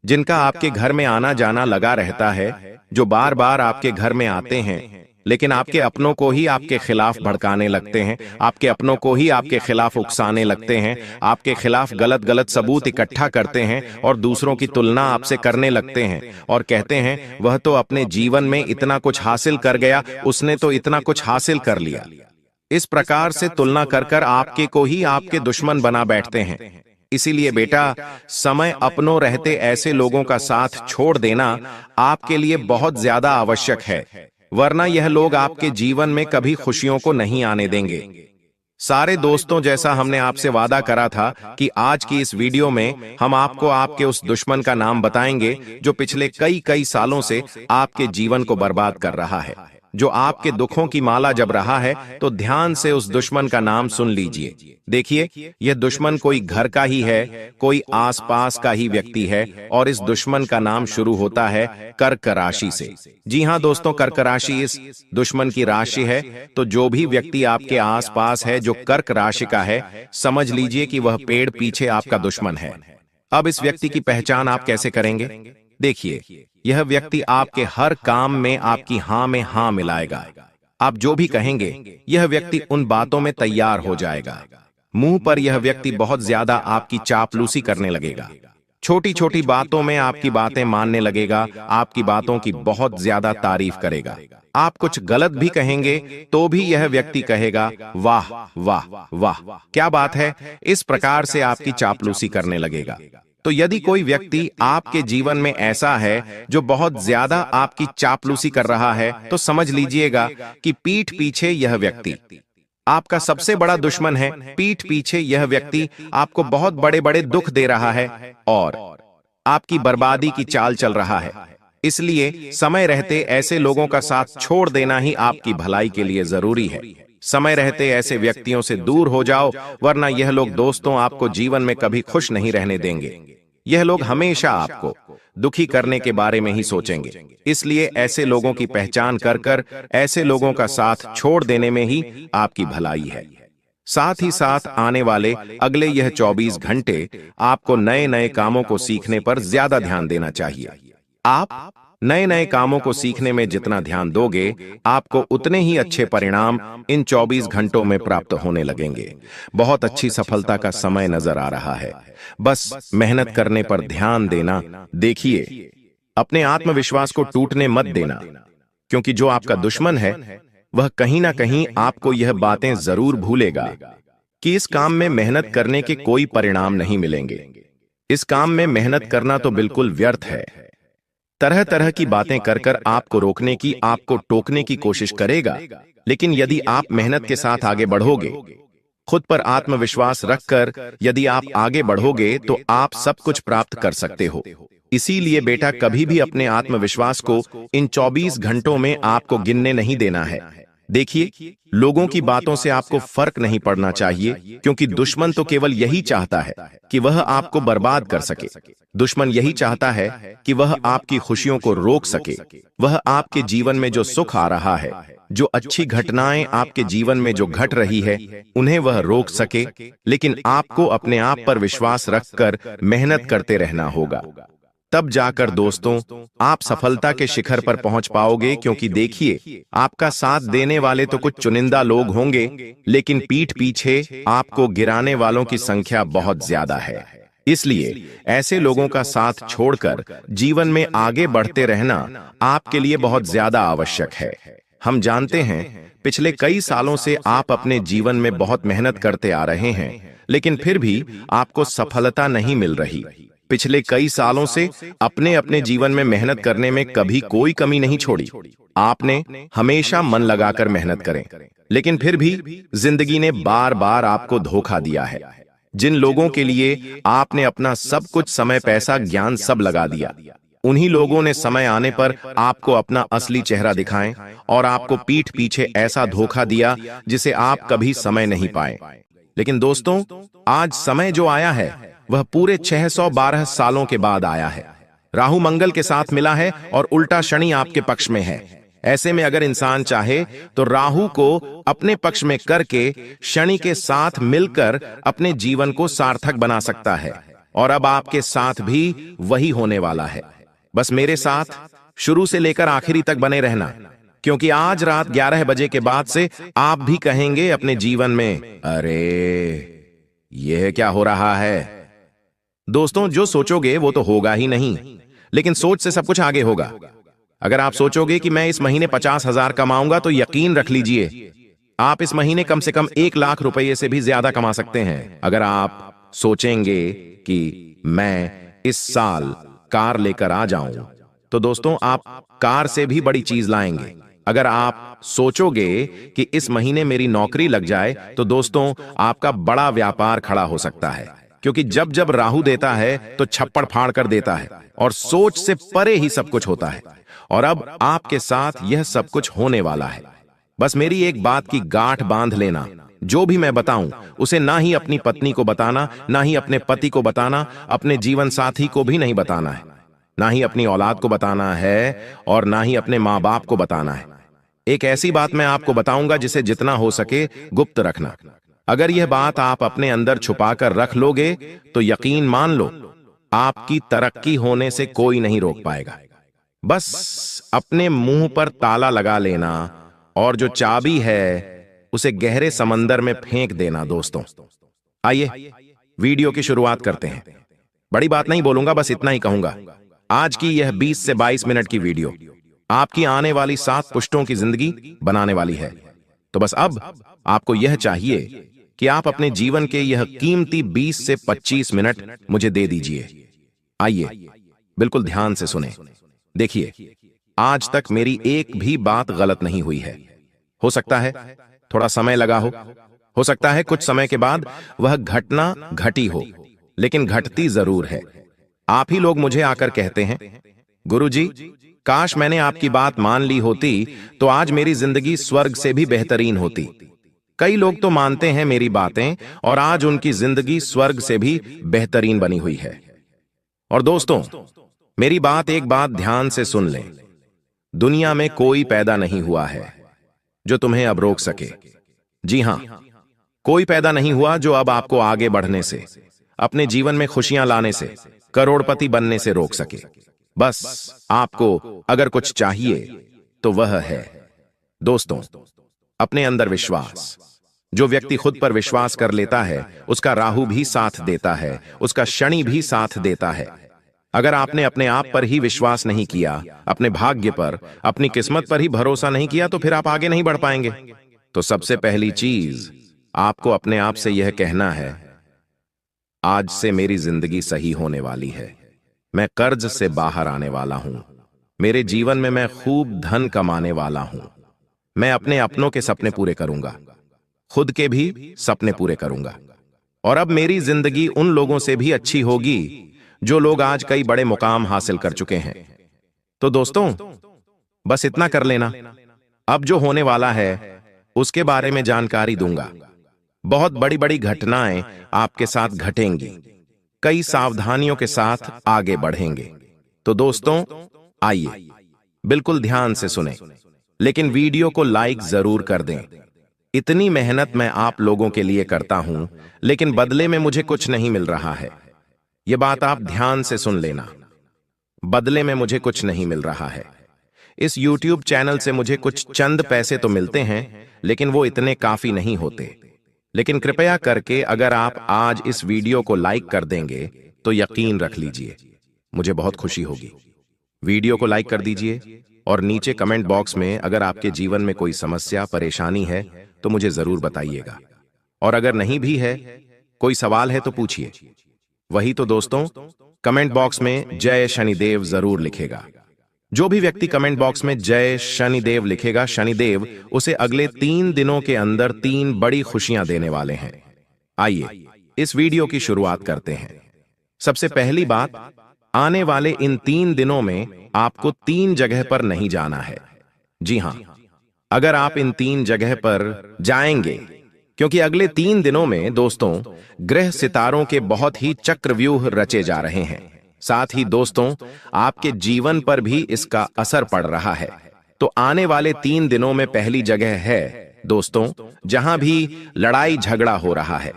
जिनका आपके घर में आना जाना लगा रहता है, जो बार बार आपके घर में आते हैं, लेकिन आपके अपनों को ही आपके खिलाफ भड़काने लगते हैं, आपके अपनों को ही आपके खिलाफ उकसाने लगते हैं, आपके खिलाफ गलत गलत सबूत इकट्ठा करते हैं और दूसरों की तुलना आपसे करने लगते हैं और कहते हैं वह तो अपने जीवन में इतना कुछ हासिल कर गया, उसने तो इतना कुछ हासिल कर लिया। इस प्रकार से तुलना कर कर आपके को ही आपके दुश्मन बना बैठते हैं। इसीलिए बेटा, समय अपनों रहते ऐसे लोगों का साथ छोड़ देना आपके लिए बहुत ज्यादा आवश्यक है, वरना यह लोग आपके जीवन में कभी खुशियों को नहीं आने देंगे। सारे दोस्तों, जैसा हमने आपसे वादा करा था कि आज की इस वीडियो में हम आपको आपके उस दुश्मन का नाम बताएंगे जो पिछले कई सालों से आपके जीवन को बर्बाद कर रहा है, जो आपके दुखों की माला जप रहा है। तो ध्यान से उस दुश्मन का नाम सुन लीजिए। देखिए, यह दुश्मन कोई घर का ही है, कोई आसपास का ही व्यक्ति है, और इस दुश्मन का नाम शुरू होता है कर्क राशि से। जी हां दोस्तों, कर्क राशि इस दुश्मन की राशि है। तो जो भी व्यक्ति आपके आसपास है जो कर्क राशि का है, समझ लीजिए कि वह पेड़ पीछे आपका दुश्मन है। अब इस व्यक्ति की पहचान आप कैसे करेंगे? देखिए, यह व्यक्ति आपके हर काम में आपकी हां में हां मिलाएगा। आप जो भी कहेंगे, यह व्यक्ति उन बातों में तैयार हो जाएगा। मुंह पर यह व्यक्ति बहुत ज्यादा आपकी चापलूसी करने लगेगा। छोटी छोटी बातों में आपकी बातें मानने लगेगा, आपकी बातों की बहुत ज्यादा तारीफ करेगा। आप कुछ गलत भी कहेंगे तो भी यह व्यक्ति कहेगा वाह वाह वाह, क्या बात है। इस प्रकार से आपकी चापलूसी करने लगेगा। तो यदि कोई व्यक्ति आपके जीवन में ऐसा है जो बहुत ज्यादा आपकी चापलूसी कर रहा है, तो समझ लीजिएगा कि पीठ पीछे यह व्यक्ति आपका सबसे बड़ा दुश्मन है। पीठ पीछे यह व्यक्ति आपको बहुत बड़े बड़े दुख दे रहा है और आपकी बर्बादी की चाल चल रहा है। इसलिए समय रहते ऐसे लोगों का साथ छोड़ देना ही आपकी भलाई के लिए जरूरी है। समय रहते ऐसे व्यक्तियों से दूर हो जाओ, वरना यह लोग दोस्तों आपको जीवन में कभी खुश नहीं रहने देंगे। यह लोग हमेशा आपको दुखी करने के बारे में ही सोचेंगे। इसलिए ऐसे लोगों की पहचान कर कर ऐसे लोगों का साथ छोड़ देने में ही आपकी भलाई है। साथ ही साथ आने वाले अगले यह 24 घंटे आपको नए नए कामों को सीखने पर ज्यादा ध्यान देना चाहिए। आप नए नए कामों को सीखने में जितना ध्यान दोगे, आपको उतने ही अच्छे परिणाम इन 24 घंटों में प्राप्त होने लगेंगे। बहुत अच्छी सफलता का समय नजर आ रहा है। बस मेहनत करने पर ध्यान देना। देखिए, अपने आत्मविश्वास को टूटने मत देना, क्योंकि जो आपका दुश्मन है वह कहीं ना कहीं आपको यह बातें जरूर भूलेगा कि इस काम में मेहनत करने के कोई परिणाम नहीं मिलेंगे। इस काम में मेहनत करना तो बिल्कुल व्यर्थ है। तरह तरह की बातें कर कर आपको रोकने की, आपको टोकने की कोशिश करेगा, लेकिन यदि आप मेहनत के साथ आगे बढ़ोगे, खुद पर आत्मविश्वास रखकर यदि आप आगे बढ़ोगे, तो आप सब कुछ प्राप्त कर सकते हो। इसीलिए बेटा, कभी भी अपने आत्मविश्वास को इन 24 घंटों में आपको गिनने नहीं देना है। देखिए, लोगों की बातों से आपको फर्क नहीं पड़ना चाहिए, क्योंकि दुश्मन तो केवल यही चाहता है कि वह आपको बर्बाद कर सके। दुश्मन यही चाहता है कि वह आपकी खुशियों को रोक सके। वह आपके जीवन में जो सुख आ रहा है, जो अच्छी घटनाएं आपके जीवन में जो घट रही है, उन्हें वह रोक सके। लेकिन आपको अपने आप पर विश्वास रखकर मेहनत करते रहना होगा। तब जाकर दोस्तों, आप सफलता के शिखर पर पहुंच पाओगे। क्योंकि देखिए, आपका साथ देने वाले तो कुछ चुनिंदा लोग होंगे, लेकिन पीठ पीछे आपको गिराने वालों की संख्या बहुत ज्यादा है। इसलिए ऐसे लोगों का साथ छोड़कर जीवन में आगे बढ़ते रहना आपके लिए बहुत ज्यादा आवश्यक है। हम जानते हैं, पिछले कई सालों से आप अपने जीवन में बहुत मेहनत करते आ रहे हैं, लेकिन फिर भी आपको सफलता नहीं मिल रही। पिछले कई सालों से अपने अपने जीवन में मेहनत करने में कभी कोई कमी नहीं छोड़ी। आपने हमेशा मन लगाकर मेहनत करें, लेकिन फिर भी जिंदगी ने बार बार आपको धोखा दिया है। जिन लोगों के लिए आपने अपना सब कुछ, समय, पैसा, ज्ञान सब लगा दिया, उन्हीं लोगों ने समय आने पर आपको अपना असली चेहरा दिखाएं और आपको पीठ पीछे ऐसा धोखा दिया जिसे आप कभी समय नहीं पाए। लेकिन दोस्तों, आज समय जो आया है वह पूरे 612 सालों के बाद आया है। राहु मंगल के साथ मिला है और उल्टा शनि आपके पक्ष में है। ऐसे में अगर इंसान चाहे तो राहु को अपने पक्ष में करके शनि के साथ मिलकर अपने जीवन को सार्थक बना सकता है। और अब आपके साथ भी वही होने वाला है। बस मेरे साथ शुरू से लेकर आखिरी तक बने रहना, क्योंकि आज रात 11 बजे के बाद से आप भी कहेंगे अपने जीवन में, अरे यह क्या हो रहा है। दोस्तों, जो सोचोगे वो तो होगा ही नहीं, लेकिन सोच से सब कुछ आगे होगा। अगर आप सोचोगे कि मैं इस महीने 50,000 कमाऊंगा, तो यकीन रख लीजिए आप इस महीने कम से कम 1 लाख रुपए से भी ज्यादा कमा सकते हैं। अगर आप सोचेंगे कि मैं इस साल कार लेकर आ जाऊं, तो दोस्तों आप कार से भी बड़ी चीज लाएंगे। अगर आप सोचोगे कि इस महीने मेरी नौकरी लग जाए, तो दोस्तों आपका बड़ा व्यापार खड़ा हो सकता है। क्योंकि जब जब राहु देता है तो छप्पड़ फाड़ कर देता है, और सोच से परे ही सब कुछ होता है। और अब आपके साथ यह सब कुछ होने वाला है। बस मेरी एक बात की गांठ बांध लेना, जो भी मैं बताऊं उसे ना ही अपनी पत्नी को बताना, ना ही अपने पति को बताना, अपने जीवन साथी को भी नहीं बताना है, ना ही अपनी औलाद को बताना है, और ना ही अपने माँ बाप को बताना है। एक ऐसी बात मैं आपको बताऊंगा जिसे जितना हो सके गुप्त रखना। अगर यह बात आप अपने अंदर छुपाकर रख लोगे, तो यकीन मान लो, आपकी तरक्की होने से कोई नहीं रोक पाएगा। बस अपने मुंह पर ताला लगा लेना और जो चाबी है उसे गहरे समंदर में फेंक देना। दोस्तों, आइए वीडियो की शुरुआत करते हैं। बड़ी बात नहीं बोलूंगा, बस इतना ही कहूंगा। आज की यह 20 से 22 मिनट की वीडियो आपकी आने वाली 7 पुश्तों की जिंदगी बनाने वाली है। तो बस अब आपको यह चाहिए कि आप अपने जीवन के यह कीमती 20 से 25 मिनट मुझे दे दीजिए। आइए बिल्कुल ध्यान से सुने। देखिए, आज तक मेरी एक भी बात गलत नहीं हुई है। हो सकता है थोड़ा समय लगा हो सकता है कुछ समय के बाद वह घटना घटी हो, लेकिन घटती जरूर है। आप ही लोग मुझे आकर कहते हैं, गुरुजी, काश मैंने आपकी बात मान ली होती तो आज मेरी जिंदगी स्वर्ग से भी बेहतरीन होती। कई लोग तो मानते हैं मेरी बातें और आज उनकी जिंदगी स्वर्ग से भी बेहतरीन बनी हुई है। और दोस्तों, मेरी बात एक बात ध्यान से सुन लें। दुनिया में कोई पैदा नहीं हुआ है जो तुम्हें अब रोक सके। जी हां, कोई पैदा नहीं हुआ जो अब आपको आगे बढ़ने से, अपने जीवन में खुशियां लाने से, करोड़पति बनने से रोक सके। बस आपको अगर कुछ चाहिए तो वह है दोस्तों, अपने अंदर विश्वास। जो व्यक्ति खुद पर विश्वास कर लेता है उसका राहु भी साथ देता है, उसका शनि भी साथ देता है। अगर आपने अपने आप पर ही विश्वास नहीं किया, अपने भाग्य पर, अपनी किस्मत पर ही भरोसा नहीं किया, तो फिर आप आगे नहीं बढ़ पाएंगे। तो सबसे पहली चीज आपको अपने आप से यह कहना है, आज से मेरी जिंदगी सही होने वाली है, मैं कर्ज से बाहर आने वाला हूं, मेरे जीवन में मैं खूब धन कमाने वाला हूं, मैं अपने अपनों के सपने पूरे करूंगा, खुद के भी सपने पूरे करूंगा, और अब मेरी जिंदगी उन लोगों से भी अच्छी होगी जो लोग आज कई बड़े मुकाम हासिल कर चुके हैं। तो दोस्तों, बस इतना कर लेना। अब जो होने वाला है उसके बारे में जानकारी दूंगा। बहुत बड़ी बड़ी घटनाएं आपके साथ घटेंगी, कई सावधानियों के साथ आगे बढ़ेंगे। तो दोस्तों, आइए बिल्कुल ध्यान से सुने, लेकिन वीडियो को लाइक जरूर कर दें। इतनी मेहनत मैं आप लोगों के लिए करता हूं, लेकिन बदले में मुझे कुछ नहीं मिल रहा है। यह बात आप ध्यान से सुन लेना, बदले में मुझे कुछ नहीं मिल रहा है। इस YouTube चैनल से मुझे कुछ चंद पैसे तो मिलते हैं, लेकिन वो इतने काफी नहीं होते। लेकिन कृपया करके अगर आप आज इस वीडियो को लाइक कर देंगे तो यकीन रख लीजिए मुझे बहुत खुशी होगी। वीडियो को लाइक कर दीजिए और नीचे कमेंट बॉक्स में अगर आपके जीवन में कोई समस्या, परेशानी है तो मुझे जरूर बताइएगा, और अगर नहीं भी है, कोई सवाल है तो पूछिए। वही तो दोस्तों, कमेंट बॉक्स में जय शनिदेव जरूर लिखेगा। जो भी व्यक्ति कमेंट बॉक्स में जय शनिदेव लिखेगा, शनिदेव उसे अगले 3 दिनों के अंदर 3 बड़ी खुशियां देने वाले हैं। आइए इस वीडियो की शुरुआत करते हैं। सबसे पहली बात, आने वाले इन 3 दिनों में आपको 3 जगह पर नहीं जाना है। जी हां, अगर आप इन 3 जगह पर जाएंगे, क्योंकि अगले 3 दिनों में दोस्तों ग्रह सितारों के बहुत ही चक्रव्यूह रचे जा रहे हैं। साथ ही दोस्तों आपके जीवन पर भी इसका असर पड़ रहा है। तो आने वाले 3 दिनों में पहली जगह है दोस्तों जहां भी लड़ाई झगड़ा हो रहा है।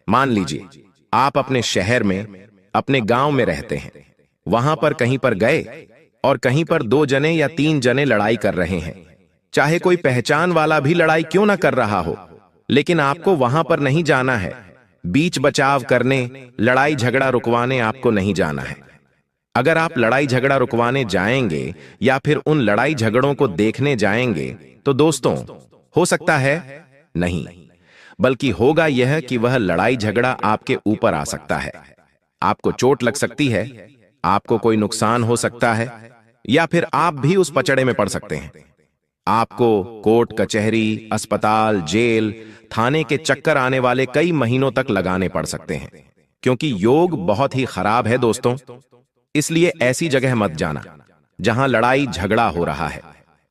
मान लीजिए आप अपने शहर में, अपने गांव में रहते हैं, वहां पर कहीं पर गए और कहीं पर 2 जने या 3 जने लड़ाई कर रहे हैं। चाहे कोई पहचान वाला भी लड़ाई क्यों ना कर रहा हो, लेकिन आपको वहां पर नहीं जाना है। बीच बचाव करने, लड़ाई झगड़ा रुकवाने आपको नहीं जाना है। अगर आप लड़ाई झगड़ा रुकवाने जाएंगे या फिर उन लड़ाई झगड़ों को देखने जाएंगे तो दोस्तों हो सकता है नहीं, बल्कि होगा यह कि वह लड़ाई झगड़ा आपके ऊपर आ सकता है। आपको चोट लग सकती है, आपको कोई नुकसान हो सकता है, या फिर आप भी उस पचड़े में पड़ सकते हैं। आपको कोर्ट कचहरी, अस्पताल, जेल, थाने के चक्कर आने वाले कई महीनों तक लगाने पड़ सकते हैं, क्योंकि योग बहुत ही खराब है दोस्तों। इसलिए ऐसी जगह मत जाना जहां लड़ाई झगड़ा हो रहा है।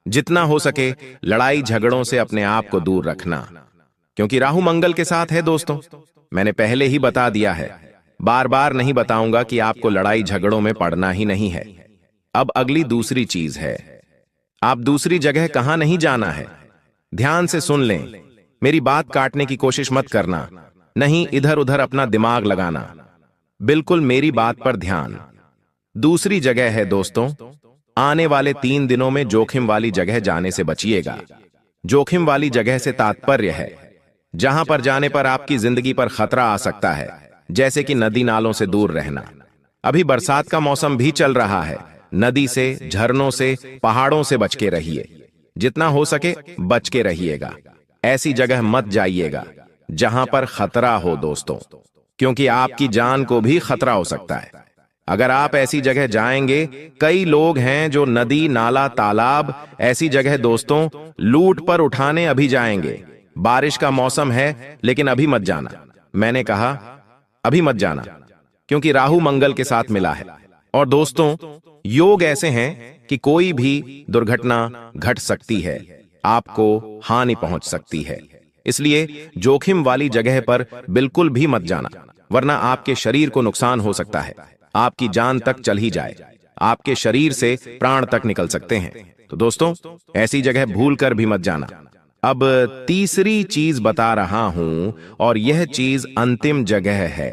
जितना हो सके लड़ाई झगड़ों से अपने आप को दूर रखना, क्योंकि राहु मंगल के साथ है दोस्तों। मैंने पहले ही बता दिया है, बार बार नहीं बताऊंगा कि आपको लड़ाई झगड़ों में पड़ना ही नहीं है। अब अगली दूसरी चीज है, आप दूसरी जगह कहां नहीं जाना है। ध्यान से सुन लें, मेरी बात काटने की कोशिश मत करना, नहीं इधर उधर अपना दिमाग लगाना, बिल्कुल मेरी बात पर ध्यान। दूसरी जगह है दोस्तों, आने वाले 3 दिनों में जोखिम वाली जगह जाने से बचिएगा। जोखिम वाली जगह से तात्पर्य है जहां पर जाने पर आपकी जिंदगी पर खतरा आ सकता है, जैसे कि नदी नालों से दूर रहना। अभी बरसात का मौसम भी चल रहा है, नदी से, झरनों से, पहाड़ों से बच के रहिए। जितना हो सके बच के रहिएगा। ऐसी जगह मत जाइएगा जहां पर खतरा हो दोस्तों, क्योंकि आपकी जान को भी खतरा हो सकता है। अगर आप ऐसी जगह जाएंगे, कई लोग हैं जो नदी, नाला, तालाब, ऐसी जगह दोस्तों लूट पर उठाने अभी जाएंगे। बारिश का मौसम है, लेकिन अभी मत जाना। मैंने कहा अभी मत जाना, क्योंकि राहु मंगल के साथ मिला है। और दोस्तों योग ऐसे हैं कि कोई भी दुर्घटना घट सकती है, आपको हानि पहुंच सकती है। इसलिए जोखिम वाली जगह पर बिल्कुल भी मत जाना, वरना आपके शरीर को नुकसान हो सकता है, आपकी जान तक चल ही जाए, आपके शरीर से प्राण तक निकल सकते हैं। तो दोस्तों ऐसी जगह भूल कर भी मत जाना। अब तीसरी चीज बता रहा हूं, और यह चीज अंतिम जगह है।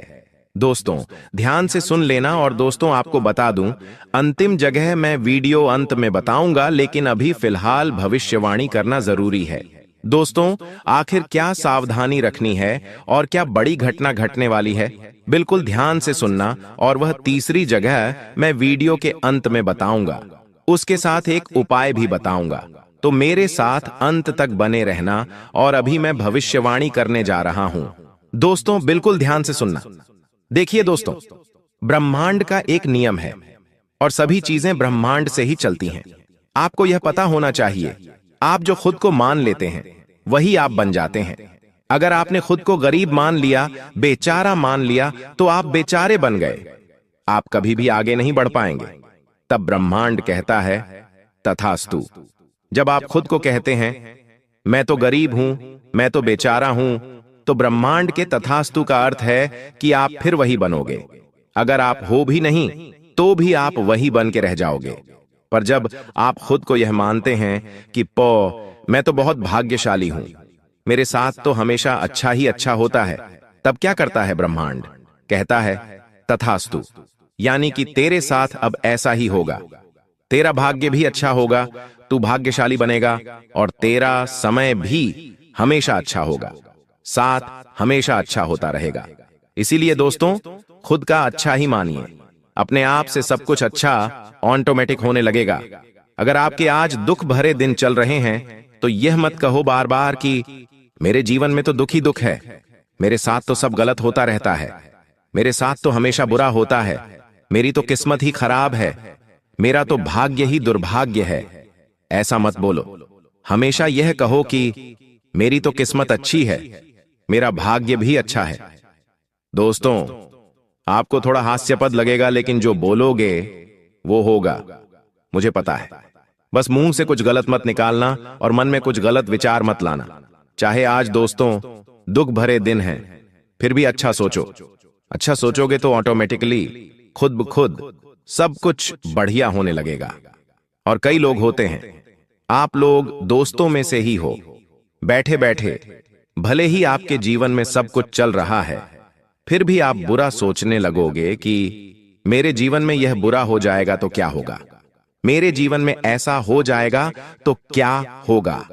दोस्तों ध्यान से सुन लेना। और दोस्तों आपको बता दूं, अंतिम जगह मैं वीडियो अंत में बताऊंगा, लेकिन अभी फिलहाल भविष्यवाणी करना जरूरी है। दोस्तों आखिर क्या सावधानी रखनी है और क्या बड़ी घटना घटने वाली है, बिल्कुल ध्यान से सुनना। और वह तीसरी जगह मैं वीडियो के अंत में बताऊंगा, उसके साथ एक उपाय भी बताऊंगा। तो मेरे साथ अंत तक बने रहना। और अभी मैं भविष्यवाणी करने जा रहा हूं। दोस्तों बिल्कुल ध्यान से सुनना। देखिए दोस्तों, ब्रह्मांड का एक नियम है और सभी चीजें ब्रह्मांड से ही चलती हैं। आपको यह पता होना चाहिए, आप जो खुद को मान लेते हैं वही आप बन जाते हैं। अगर आपने खुद को गरीब मान लिया, बेचारा मान लिया, तो आप बेचारे बन गए। आप कभी भी आगे नहीं बढ़ पाएंगे। तब ब्रह्मांड कहता है तथास्तु। जब आप खुद को कहते हैं मैं तो गरीब हूं, मैं तो बेचारा हूं, तो ब्रह्मांड के तथास्तु का अर्थ है कि आप फिर वही बनोगे। अगर आप हो भी नहीं तो भी आप वही बन के रह जाओगे। पर जब आप खुद को यह मानते हैं कि मैं तो बहुत भाग्यशाली हूं, मेरे साथ तो हमेशा अच्छा ही अच्छा होता है, तब क्या करता है ब्रह्मांड? कहता है तथास्तु, यानी कि तेरे साथ अब ऐसा ही होगा। तेरा भाग्य भी अच्छा होगा, तू भाग्यशाली बनेगा और तेरा समय भी हमेशा अच्छा होगा, साथ हमेशा अच्छा होता रहेगा। इसीलिए दोस्तों खुद का अच्छा ही मानिए। अपने आप से सब कुछ अच्छा ऑटोमेटिक होने लगेगा। अगर आपके आज दुख भरे दिन चल रहे हैं तो यह मत कहो बार बार कि मेरे जीवन में तो दुख ही दुख है, मेरे साथ तो सब गलत होता रहता है, मेरे साथ तो हमेशा बुरा होता है, मेरी तो किस्मत ही खराब है, मेरा तो भाग्य ही दुर्भाग्य है। ऐसा मत बोलो। हमेशा यह कहो कि मेरी तो किस्मत अच्छी है, मेरा भाग्य भी अच्छा है। दोस्तों आपको थोड़ा हास्यास्पद लगेगा, लेकिन जो बोलोगे वो होगा, मुझे पता है। बस मुंह से कुछ गलत मत निकालना और मन में कुछ गलत विचार मत लाना। चाहे आज दोस्तों दुख भरे दिन हैं, फिर भी अच्छा सोचो। अच्छा सोचोगे तो ऑटोमेटिकली खुद ब खुद सब कुछ बढ़िया होने लगेगा। और कई लोग होते हैं, आप लोग दोस्तों में से ही हो, बैठे बैठे भले ही आपके जीवन में सब कुछ चल रहा है, फिर भी आप बुरा सोचने लगोगे कि मेरे जीवन में यह बुरा हो जाएगा तो क्या होगा, मेरे जीवन में ऐसा हो जाएगा तो क्या होगा,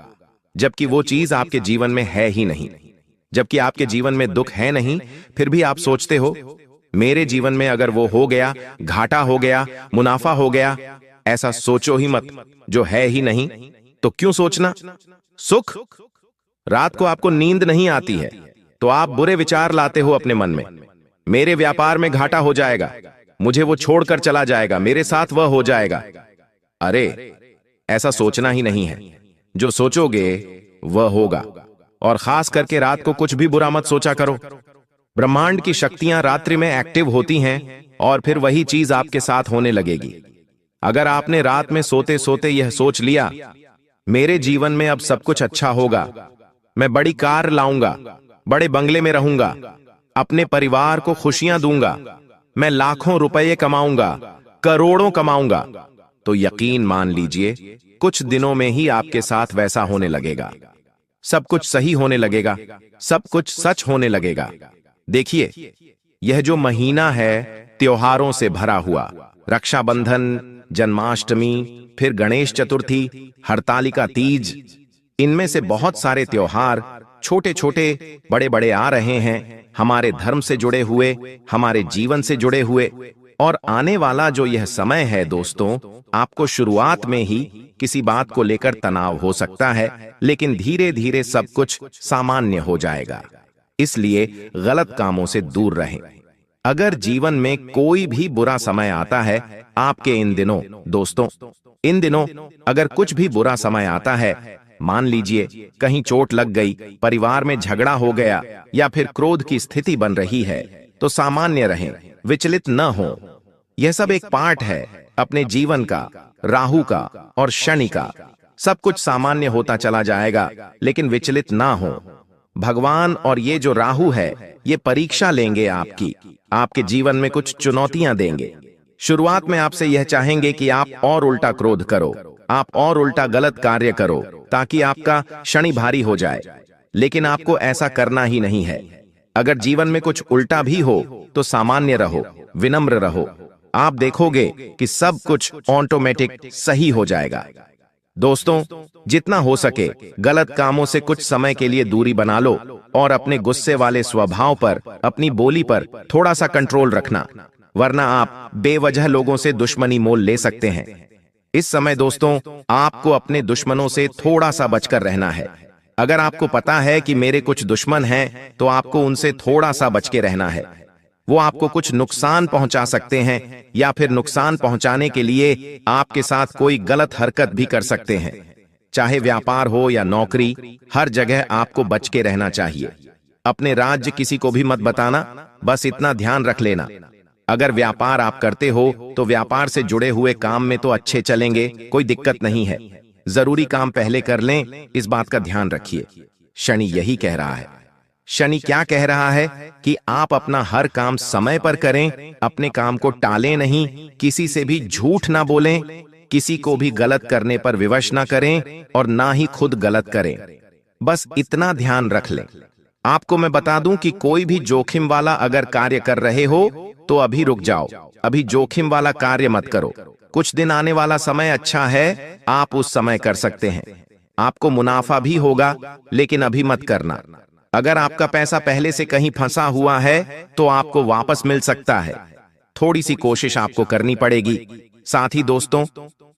जबकि वो चीज आपके जीवन में है ही नहीं। जबकि आपके जीवन में दुख है नहीं, फिर भी आप सोचते हो मेरे जीवन में अगर वो हो गया, घाटा हो गया, मुनाफा हो गया। ऐसा सोचो ही मत, जो है ही नहीं तो क्यों सोचना। सुख, रात को आपको नींद नहीं आती है तो आप बुरे विचार लाते हो अपने मन में, मेरे व्यापार में घाटा हो जाएगा, मुझे वो छोड़कर चला जाएगा, मेरे साथ वह हो जाएगा। अरे ऐसा सोचना ही नहीं है, जो सोचोगे वह होगा। और खास करके रात को कुछ भी बुरा मत सोचा करो। ब्रह्मांड की शक्तियां रात्रि में एक्टिव होती हैं और फिर वही चीज आपके साथ होने लगेगी। अगर आपने रात में सोते सोते यह सोच लिया मेरे जीवन में अब सब कुछ अच्छा होगा, मैं बड़ी कार लाऊंगा, बड़े बंगले में रहूंगा, अपने परिवार को खुशियां दूंगा, मैं लाखों रुपए कमाऊंगा, करोड़ों कमाऊंगा, तो यकीन मान लीजिए कुछ दिनों में ही आपके साथ वैसा होने लगेगा। सब कुछ सही होने लगेगा, सब कुछ सच होने लगेगा। देखिए यह जो महीना है त्योहारों से भरा हुआ, रक्षाबंधन, जन्माष्टमी, फिर गणेश चतुर्थी, हरतालिका तीज, इनमें से बहुत सारे त्योहार छोटे छोटे बड़े बड़े आ रहे हैं, हमारे धर्म से जुड़े हुए, हमारे जीवन से जुड़े हुए। और आने वाला जो यह समय है दोस्तों, आपको शुरुआत में ही किसी बात को लेकर तनाव हो सकता है, लेकिन धीरे धीरे सब कुछ सामान्य हो जाएगा। इसलिए गलत कामों से दूर रहें। अगर जीवन में कोई भी बुरा समय आता है आपके इन दिनों, दोस्तों इन दिनों अगर कुछ भी बुरा समय आता है, मान लीजिए कहीं चोट लग गई, परिवार में झगड़ा हो गया या फिर क्रोध की स्थिति बन रही है, तो सामान्य रहें, विचलित न हो। यह सब एक पार्ट है अपने जीवन का, राहु का और शनि का। सब कुछ सामान्य होता चला जाएगा, लेकिन विचलित ना हो। भगवान और ये जो राहु है ये परीक्षा लेंगे आपकी, आपके जीवन में कुछ चुनौतियां देंगे। शुरुआत में आपसे यह चाहेंगे कि आप और उल्टा क्रोध करो, आप और उल्टा गलत कार्य करो, ताकि आपका शनि भारी हो जाए। लेकिन आपको ऐसा करना ही नहीं है। अगर जीवन में कुछ उल्टा भी हो तो सामान्य रहो, विनम्र रहो। आप देखोगे कि सब कुछ ऑटोमेटिक सही हो जाएगा। दोस्तों, जितना हो सके गलत कामों से कुछ समय के लिए दूरी बना लो और अपने गुस्से वाले स्वभाव पर, अपनी बोली पर थोड़ा सा कंट्रोल रखना, वरना आप बेवजह लोगों से दुश्मनी मोल ले सकते हैं। इस समय दोस्तों, आपको अपने दुश्मनों से थोड़ा सा बचकर रहना है। अगर आपको पता है कि मेरे कुछ दुश्मन हैं, तो आपको उनसे थोड़ा सा बच के रहना है। वो आपको कुछ नुकसान पहुंचा सकते हैं या फिर नुकसान पहुंचाने के लिए आपके साथ कोई गलत हरकत भी कर सकते हैं। चाहे व्यापार हो या नौकरी, हर जगह आपको बच के रहना चाहिए। अपने राज्य किसी को भी मत बताना, बस इतना ध्यान रख लेना। अगर व्यापार आप करते हो तो व्यापार से जुड़े हुए काम में तो अच्छे चलेंगे, कोई दिक्कत नहीं है। जरूरी काम पहले कर लें, इस बात का ध्यान रखिए। शनि यही कह रहा है। शनि क्या कह रहा है कि आप अपना हर काम समय पर करें, अपने काम को टालें नहीं, किसी से भी झूठ ना बोलें, किसी को भी गलत करने पर विवश ना करें और ना ही खुद गलत करें। बस इतना ध्यान रख लें। आपको मैं बता दूं कि कोई भी जोखिम वाला अगर कार्य कर रहे हो तो अभी रुक जाओ, अभी जोखिम वाला कार्य मत करो। कुछ दिन आने वाला समय अच्छा है, आप उस समय कर सकते हैं। आपको मुनाफा भी होगा, लेकिन अभी मत करना। अगर आपका पैसा पहले से कहीं फंसा हुआ है तो आपको वापस मिल सकता है। थोड़ी सी कोशिश आपको करनी पड़ेगी। साथ ही दोस्तों,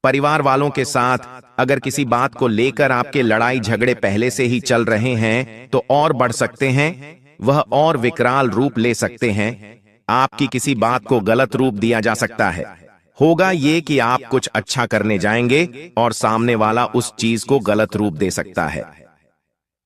परिवार वालों के साथ अगर किसी बात को लेकर आपके लड़ाई झगड़े पहले से ही चल रहे हैं तो और बढ़ सकते हैं, वह और विकराल रूप ले सकते हैं। आपकी किसी बात को गलत रूप दिया जा सकता है। होगा ये कि आप कुछ अच्छा करने जाएंगे और सामने वाला उस चीज को गलत रूप दे सकता है।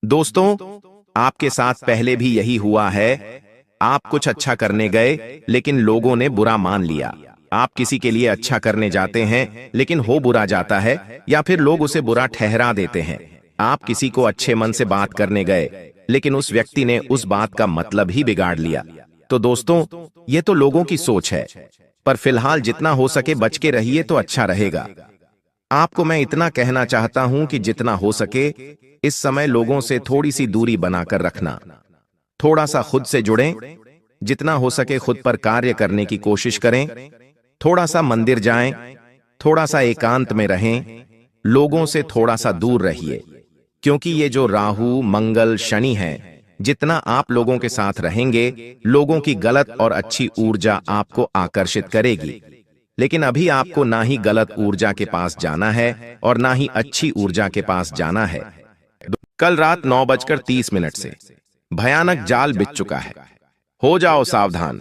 दोस्तों, आपके साथ पहले भी यही हुआ है। आप कुछ अच्छा करने गए लेकिन लोगों ने बुरा मान लिया। आप किसी के लिए अच्छा करने जाते हैं लेकिन हो बुरा जाता है या फिर लोग उसे बुरा ठहरा देते हैं। आप किसी को अच्छे मन से बात करने गए लेकिन उस व्यक्ति ने उस बात का मतलब ही बिगाड़ लिया। तो दोस्तों, ये तो लोगों की सोच है, पर फिलहाल जितना हो सके बच के रहिए तो अच्छा रहेगा। आपको मैं इतना कहना चाहता हूं कि जितना हो सके इस समय लोगों से थोड़ी सी दूरी बनाकर रखना। थोड़ा सा खुद से जुड़ें, जितना हो सके खुद पर कार्य करने की कोशिश करें। थोड़ा सा मंदिर जाएं, थोड़ा सा एकांत में रहें, लोगों से थोड़ा सा दूर रहिए, क्योंकि ये जो राहु, मंगल, शनि है, जितना आप लोगों के साथ रहेंगे, लोगों की गलत और अच्छी ऊर्जा आपको आकर्षित करेगी। लेकिन अभी आपको ना ही गलत ऊर्जा के पास जाना है और ना ही अच्छी ऊर्जा के पास जाना है। कल रात 9:30 से भयानक जाल बिछ चुका है। हो जाओ सावधान,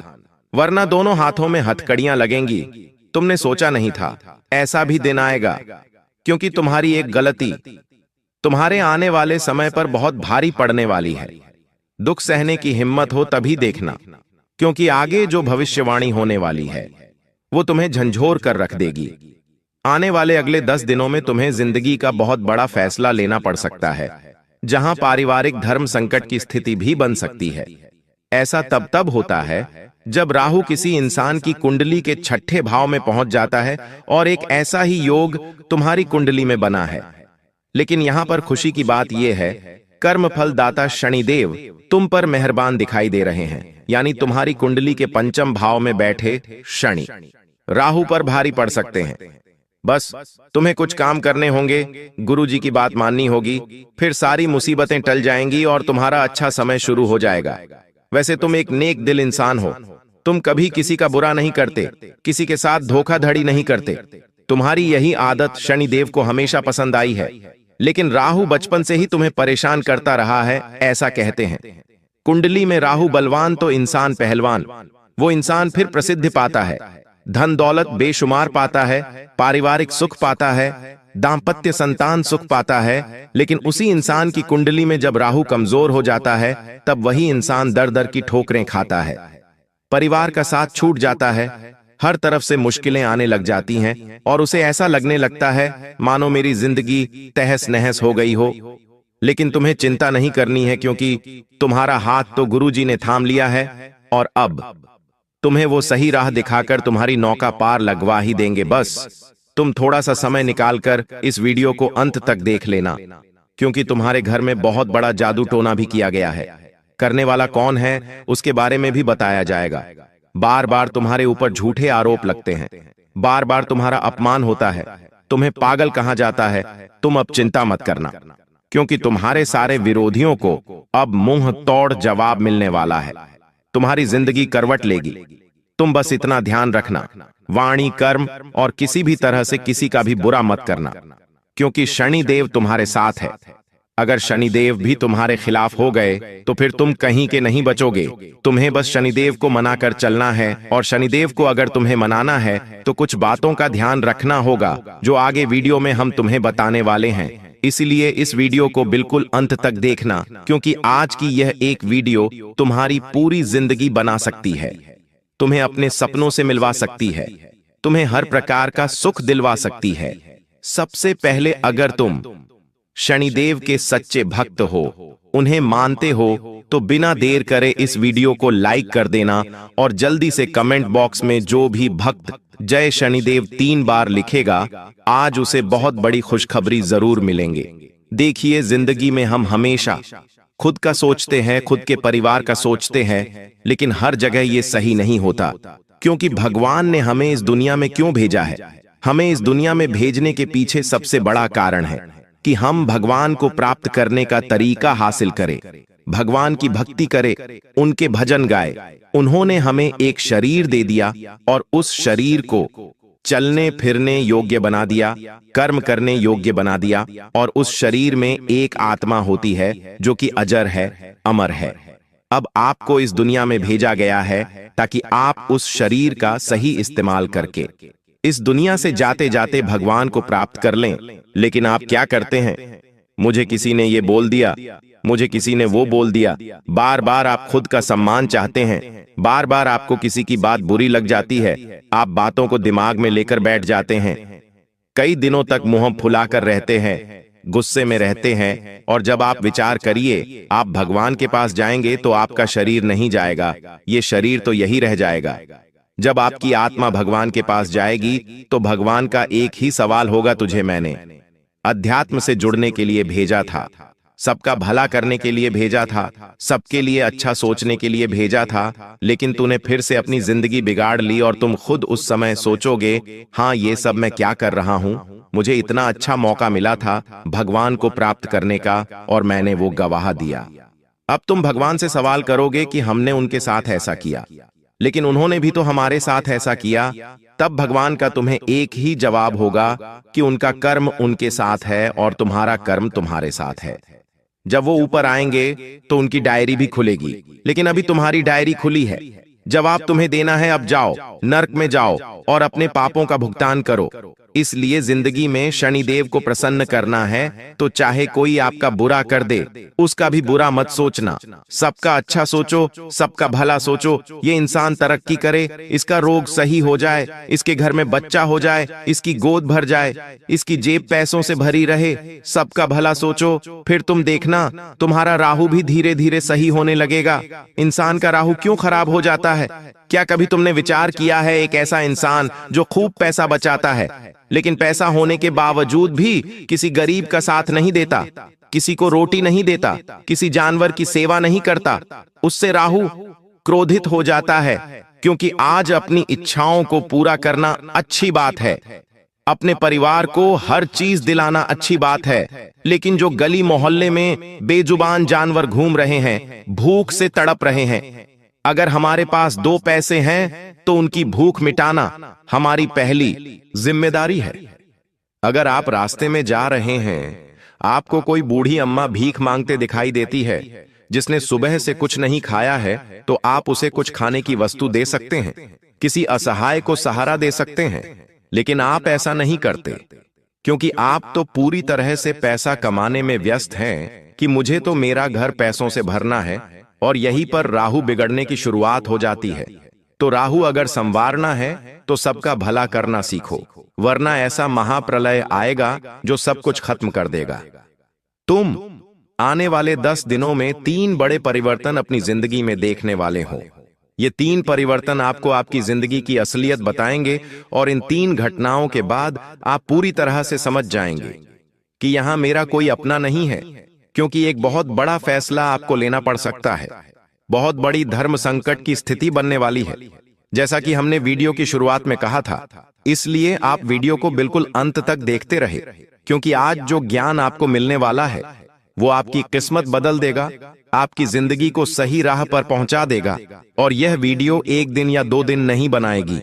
वरना दोनों हाथों में हथकड़ियां लगेंगी। तुमने सोचा नहीं था ऐसा भी दिन आएगा, क्योंकि तुम्हारी एक गलती तुम्हारे आने वाले समय पर बहुत भारी पड़ने वाली है। दुख सहने की हिम्मत हो तभी देखना, क्योंकि आगे जो भविष्यवाणी होने वाली है वो तुम्हें झंझोर कर रख देगी। आने वाले अगले 10 दिनों में तुम्हें जिंदगी का बहुत बड़ा फैसला लेना पड़ सकता है, जहां पारिवारिक धर्म संकट की स्थिति भी बन सकती है। ऐसा तब होता है जब राहु किसी इंसान की कुंडली के 6ठे भाव में पहुंच जाता है और एक ऐसा ही योग तुम्हारी कुंडली में बना है। लेकिन यहां पर खुशी की बात यह है, कर्म फल दाता शनिदेव तुम पर मेहरबान दिखाई दे रहे हैं। यानी तुम्हारी कुंडली के 5म भाव में बैठे शनि राहु पर भारी पड़ सकते हैं। बस तुम्हें कुछ काम करने होंगे, गुरुजी की बात माननी होगी, फिर सारी मुसीबतें टल जाएंगी और तुम्हारा अच्छा समय शुरू हो जाएगा। वैसे तुम एक नेक दिल इंसान हो, तुम कभी किसी का बुरा नहीं करते, किसी के साथ धोखाधड़ी नहीं करते। तुम्हारी यही आदत शनिदेव को हमेशा पसंद आई है। लेकिन राहु बचपन से ही तुम्हें परेशान करता रहा है, ऐसा कहते हैं। कुंडली में राहु बलवान तो इंसान पहलवान, वो इंसान फिर प्रसिद्धि पाता है, धन दौलत बेशुमार पाता है, पारिवारिक सुख पाता है, दाम्पत्य संतान सुख पाता है। लेकिन उसी इंसान की कुंडली में जब राहु कमजोर हो जाता है, तब वही इंसान दर दर की ठोकरें खाता है, परिवार का साथ छूट जाता है, हर तरफ से मुश्किलें आने लग जाती हैं और उसे ऐसा लगने लगता है मानो मेरी जिंदगी तहस नहस हो गई हो। लेकिन तुम्हें चिंता नहीं करनी है, क्योंकि तुम्हारा हाथ तो गुरुजी ने थाम लिया है और अब तुम्हें वो सही राह दिखाकर तुम्हारी नौका पार लगवा ही देंगे। बस तुम थोड़ा सा समय निकालकर इस वीडियो को अंत तक देख लेना, क्योंकि तुम्हारे घर में बहुत बड़ा जादू टोना भी किया गया है। करने वाला कौन है उसके बारे में भी बताया जाएगा। बार बार तुम्हारे ऊपर झूठे आरोप लगते हैं, बार बार तुम्हारा अपमान होता है, तुम्हें पागल कहा जाता है। तुम अब चिंता मत करना, क्योंकि तुम्हारे सारे विरोधियों को अब मुंह तोड़ जवाब मिलने वाला है। तुम्हारी जिंदगी करवट लेगी। तुम बस इतना ध्यान रखना, वाणी, कर्म और किसी भी तरह से किसी का भी बुरा मत करना, क्योंकि शनिदेव तुम्हारे साथ है। अगर शनिदेव भी तुम्हारे खिलाफ हो गए तो फिर तुम कहीं के नहीं बचोगे। तुम्हें बस शनिदेव को मनाकर चलना है, और शनिदेव को अगर तुम्हें मनाना है तो कुछ बातों का ध्यान रखना होगा जो आगे वीडियो में हम तुम्हें बताने वाले हैं। इसलिए इस वीडियो को बिल्कुल अंत तक देखना, क्योंकि आज की यह एक वीडियो तुम्हारी पूरी जिंदगी बना सकती है, तुम्हें अपने सपनों से मिलवा सकती है, तुम्हें हर प्रकार का सुख दिलवा सकती है। सबसे पहले, अगर तुम शनिदेव के सच्चे भक्त हो, उन्हें मानते हो, तो बिना देर करे इस वीडियो को लाइक कर देना और जल्दी से कमेंट बॉक्स में जो भी भक्त जय शनिदेव 3 बार लिखेगा, आज उसे बहुत बड़ी खुशखबरी जरूर मिलेंगे। देखिए, जिंदगी में हम हमेशा खुद का सोचते हैं, खुद के परिवार का सोचते हैं, लेकिन हर जगह ये सही नहीं होता, क्योंकि भगवान ने हमें इस दुनिया में क्यों भेजा है। हमें इस दुनिया में भेजने के पीछे सबसे बड़ा कारण है कि हम भगवान को प्राप्त करने का तरीका हासिल करें, भगवान की भक्ति करें, उनके भजन गाए। उन्होंने हमें एक शरीर दे दिया और उस शरीर को चलने फिरने योग्य बना दिया, कर्म करने योग्य बना दिया, और उस शरीर में एक आत्मा होती है जो कि अजर है, अमर है। अब आपको इस दुनिया में भेजा गया है ताकि आप उस शरीर का सही इस्तेमाल करके इस दुनिया से जाते जाते भगवान को प्राप्त कर लें। लेकिन आप क्या करते हैं? मुझे किसी ने ये बोल दिया, मुझे किसी ने वो बोल दिया। बार बार आप खुद का सम्मान चाहते हैं, बार बार आपको किसी की बात बुरी लग जाती है, आप बातों को दिमाग में लेकर बैठ जाते हैं, कई दिनों तक मुंह फुलाकर रहते हैं, गुस्से में रहते हैं। और जब आप विचार करिए, आप भगवान के पास जाएंगे तो आपका शरीर नहीं जाएगा, ये शरीर तो यही रह जाएगा। जब आपकी आत्मा भगवान के पास जाएगी तो भगवान का एक ही सवाल होगा, तुझे मैंने अध्यात्म से जुड़ने के लिए भेजा था, सबका भला करने के लिए भेजा था, सबके लिए अच्छा सोचने के लिए भेजा था, लेकिन तूने फिर से अपनी जिंदगी बिगाड़ ली। और तुम खुद उस समय सोचोगे, हाँ, ये सब मैं क्या कर रहा हूं, मुझे इतना अच्छा मौका मिला था भगवान को प्राप्त करने का और मैंने वो गवाह दिया। अब तुम भगवान से सवाल करोगे कि हमने उनके साथ ऐसा किया, लेकिन उन्होंने भी तो हमारे साथ ऐसा किया। तब भगवान का तुम्हें एक ही जवाब होगा कि उनका कर्म उनके साथ है और तुम्हारा कर्म तुम्हारे साथ है। जब वो ऊपर आएंगे तो उनकी डायरी भी खुलेगी, लेकिन अभी तुम्हारी डायरी खुली है। जवाब तुम्हें देना है, अब जाओ, नर्क में जाओ और अपने पापों का भुगतान करो। इसलिए जिंदगी में शनिदेव को प्रसन्न करना है तो चाहे कोई आपका बुरा कर दे, उसका भी बुरा मत सोचना, सबका अच्छा सोचो, सबका भला सोचो। ये इंसान तरक्की करे, इसका रोग सही हो जाए, इसके घर में बच्चा हो जाए, इसकी गोद भर जाए, इसकी जेब पैसों से भरी रहे, सबका भला सोचो। फिर तुम देखना, तुम्हारा राहु भी धीरे धीरे सही होने लगेगा। इंसान का राहु क्यों खराब हो जाता है? क्या कभी तुमने विचार किया है, एक ऐसा इंसान जो खूब पैसा बचाता है, लेकिन पैसा होने के बावजूद भी किसी गरीब का साथ नहीं देता, किसी को रोटी नहीं देता, किसी जानवर की सेवा नहीं करता, उससे राहु क्रोधित हो जाता है। क्योंकि आज अपनी इच्छाओं को पूरा करना अच्छी बात है, अपने परिवार को हर चीज दिलाना अच्छी बात है, लेकिन जो गली मोहल्ले में बेजुबान जानवर घूम रहे हैं, भूख से तड़प रहे हैं, अगर हमारे पास 2 पैसे हैं तो उनकी भूख मिटाना हमारी पहली जिम्मेदारी है। अगर आप रास्ते में जा रहे हैं, आपको कोई बूढ़ी अम्मा भीख मांगते दिखाई देती है, जिसने सुबह से कुछ नहीं खाया है, तो आप उसे कुछ खाने की वस्तु दे सकते हैं, किसी असहाय को सहारा दे सकते हैं। लेकिन आप ऐसा नहीं करते, क्योंकि आप तो पूरी तरह से पैसा कमाने में व्यस्त हैं कि मुझे तो मेरा घर पैसों से भरना है, और यहीं पर राहु बिगड़ने की शुरुआत हो जाती है। तो राहु अगर संवारना है तो सबका भला करना सीखो, वरना ऐसा महाप्रलय आएगा जो सब कुछ खत्म कर देगा। तुम आने वाले 10 दिनों में 3 बड़े परिवर्तन अपनी जिंदगी में देखने वाले हो। ये 3 परिवर्तन आपको आपकी जिंदगी की असलियत बताएंगे, और इन 3 घटनाओं के बाद आप पूरी तरह से समझ जाएंगे कि यहां मेरा कोई अपना नहीं है, क्योंकि एक बहुत बड़ा फैसला आपको लेना पड़ सकता है। बहुत बड़ी धर्म संकट की स्थिति बनने वाली है, जैसा कि हमने वीडियो की शुरुआत में कहा था। इसलिए आप वीडियो को बिल्कुल अंत तक देखते रहे, क्योंकि आज जो ज्ञान आपको मिलने वाला है वो आपकी किस्मत बदल देगा, आपकी जिंदगी को सही राह पर पहुंचा देगा। और यह वीडियो 1 दिन या 2 दिन नहीं बनाएगी।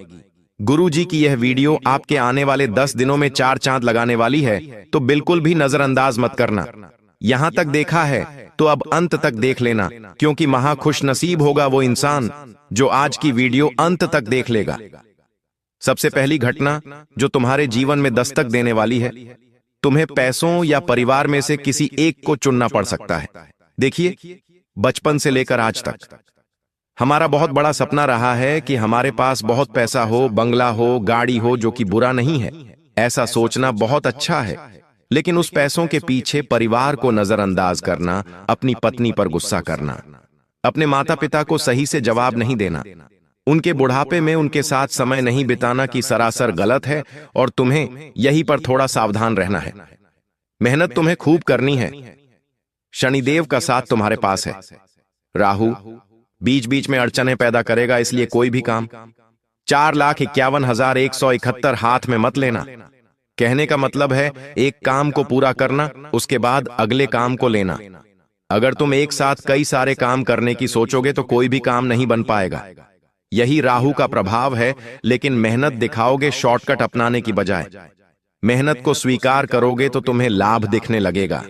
गुरुजी की यह वीडियो आपके आने वाले 10 दिनों में 4 चांद लगाने वाली है, तो बिल्कुल भी नजरअंदाज मत करना। यहां तक देखा है तो अब अंत तक देख लेना, क्योंकि महा खुश नसीब होगा वो इंसान जो आज की वीडियो अंत तक देख लेगा। सबसे पहली घटना जो तुम्हारे जीवन में दस्तक देने वाली है, तुम्हें पैसों या परिवार में से किसी एक को चुनना पड़ सकता है। देखिए, बचपन से लेकर आज तक हमारा बहुत बड़ा सपना रहा है कि हमारे पास बहुत पैसा हो, बंगला हो, गाड़ी हो, जो कि बुरा नहीं है। ऐसा सोचना बहुत अच्छा है, लेकिन उस पैसों के पीछे परिवार को नजरअंदाज करना, अपनी पत्नी पर गुस्सा करना, अपने माता पिता को सही से जवाब नहीं देना, उनके बुढ़ापे में उनके साथ समय नहीं बिताना की सरासर गलत है और तुम्हें यहीं पर थोड़ा सावधान रहना है। मेहनत तुम्हें खूब करनी है। शनिदेव का साथ तुम्हारे पास है। राहु बीच बीच में अड़चनें पैदा करेगा, इसलिए कोई भी काम 4,51,171 हाथ में मत लेना। कहने का मतलब है एक काम को पूरा करना, उसके बाद अगले काम को लेना। अगर तुम एक साथ कई सारे काम करने की सोचोगे तो कोई भी काम नहीं बन पाएगा। यही राहु का प्रभाव है, लेकिन मेहनत दिखाओगे शॉर्टकट अपनाने की बजाय। मेहनत को स्वीकार करोगे तो तुम्हें लाभ दिखने लगेगा।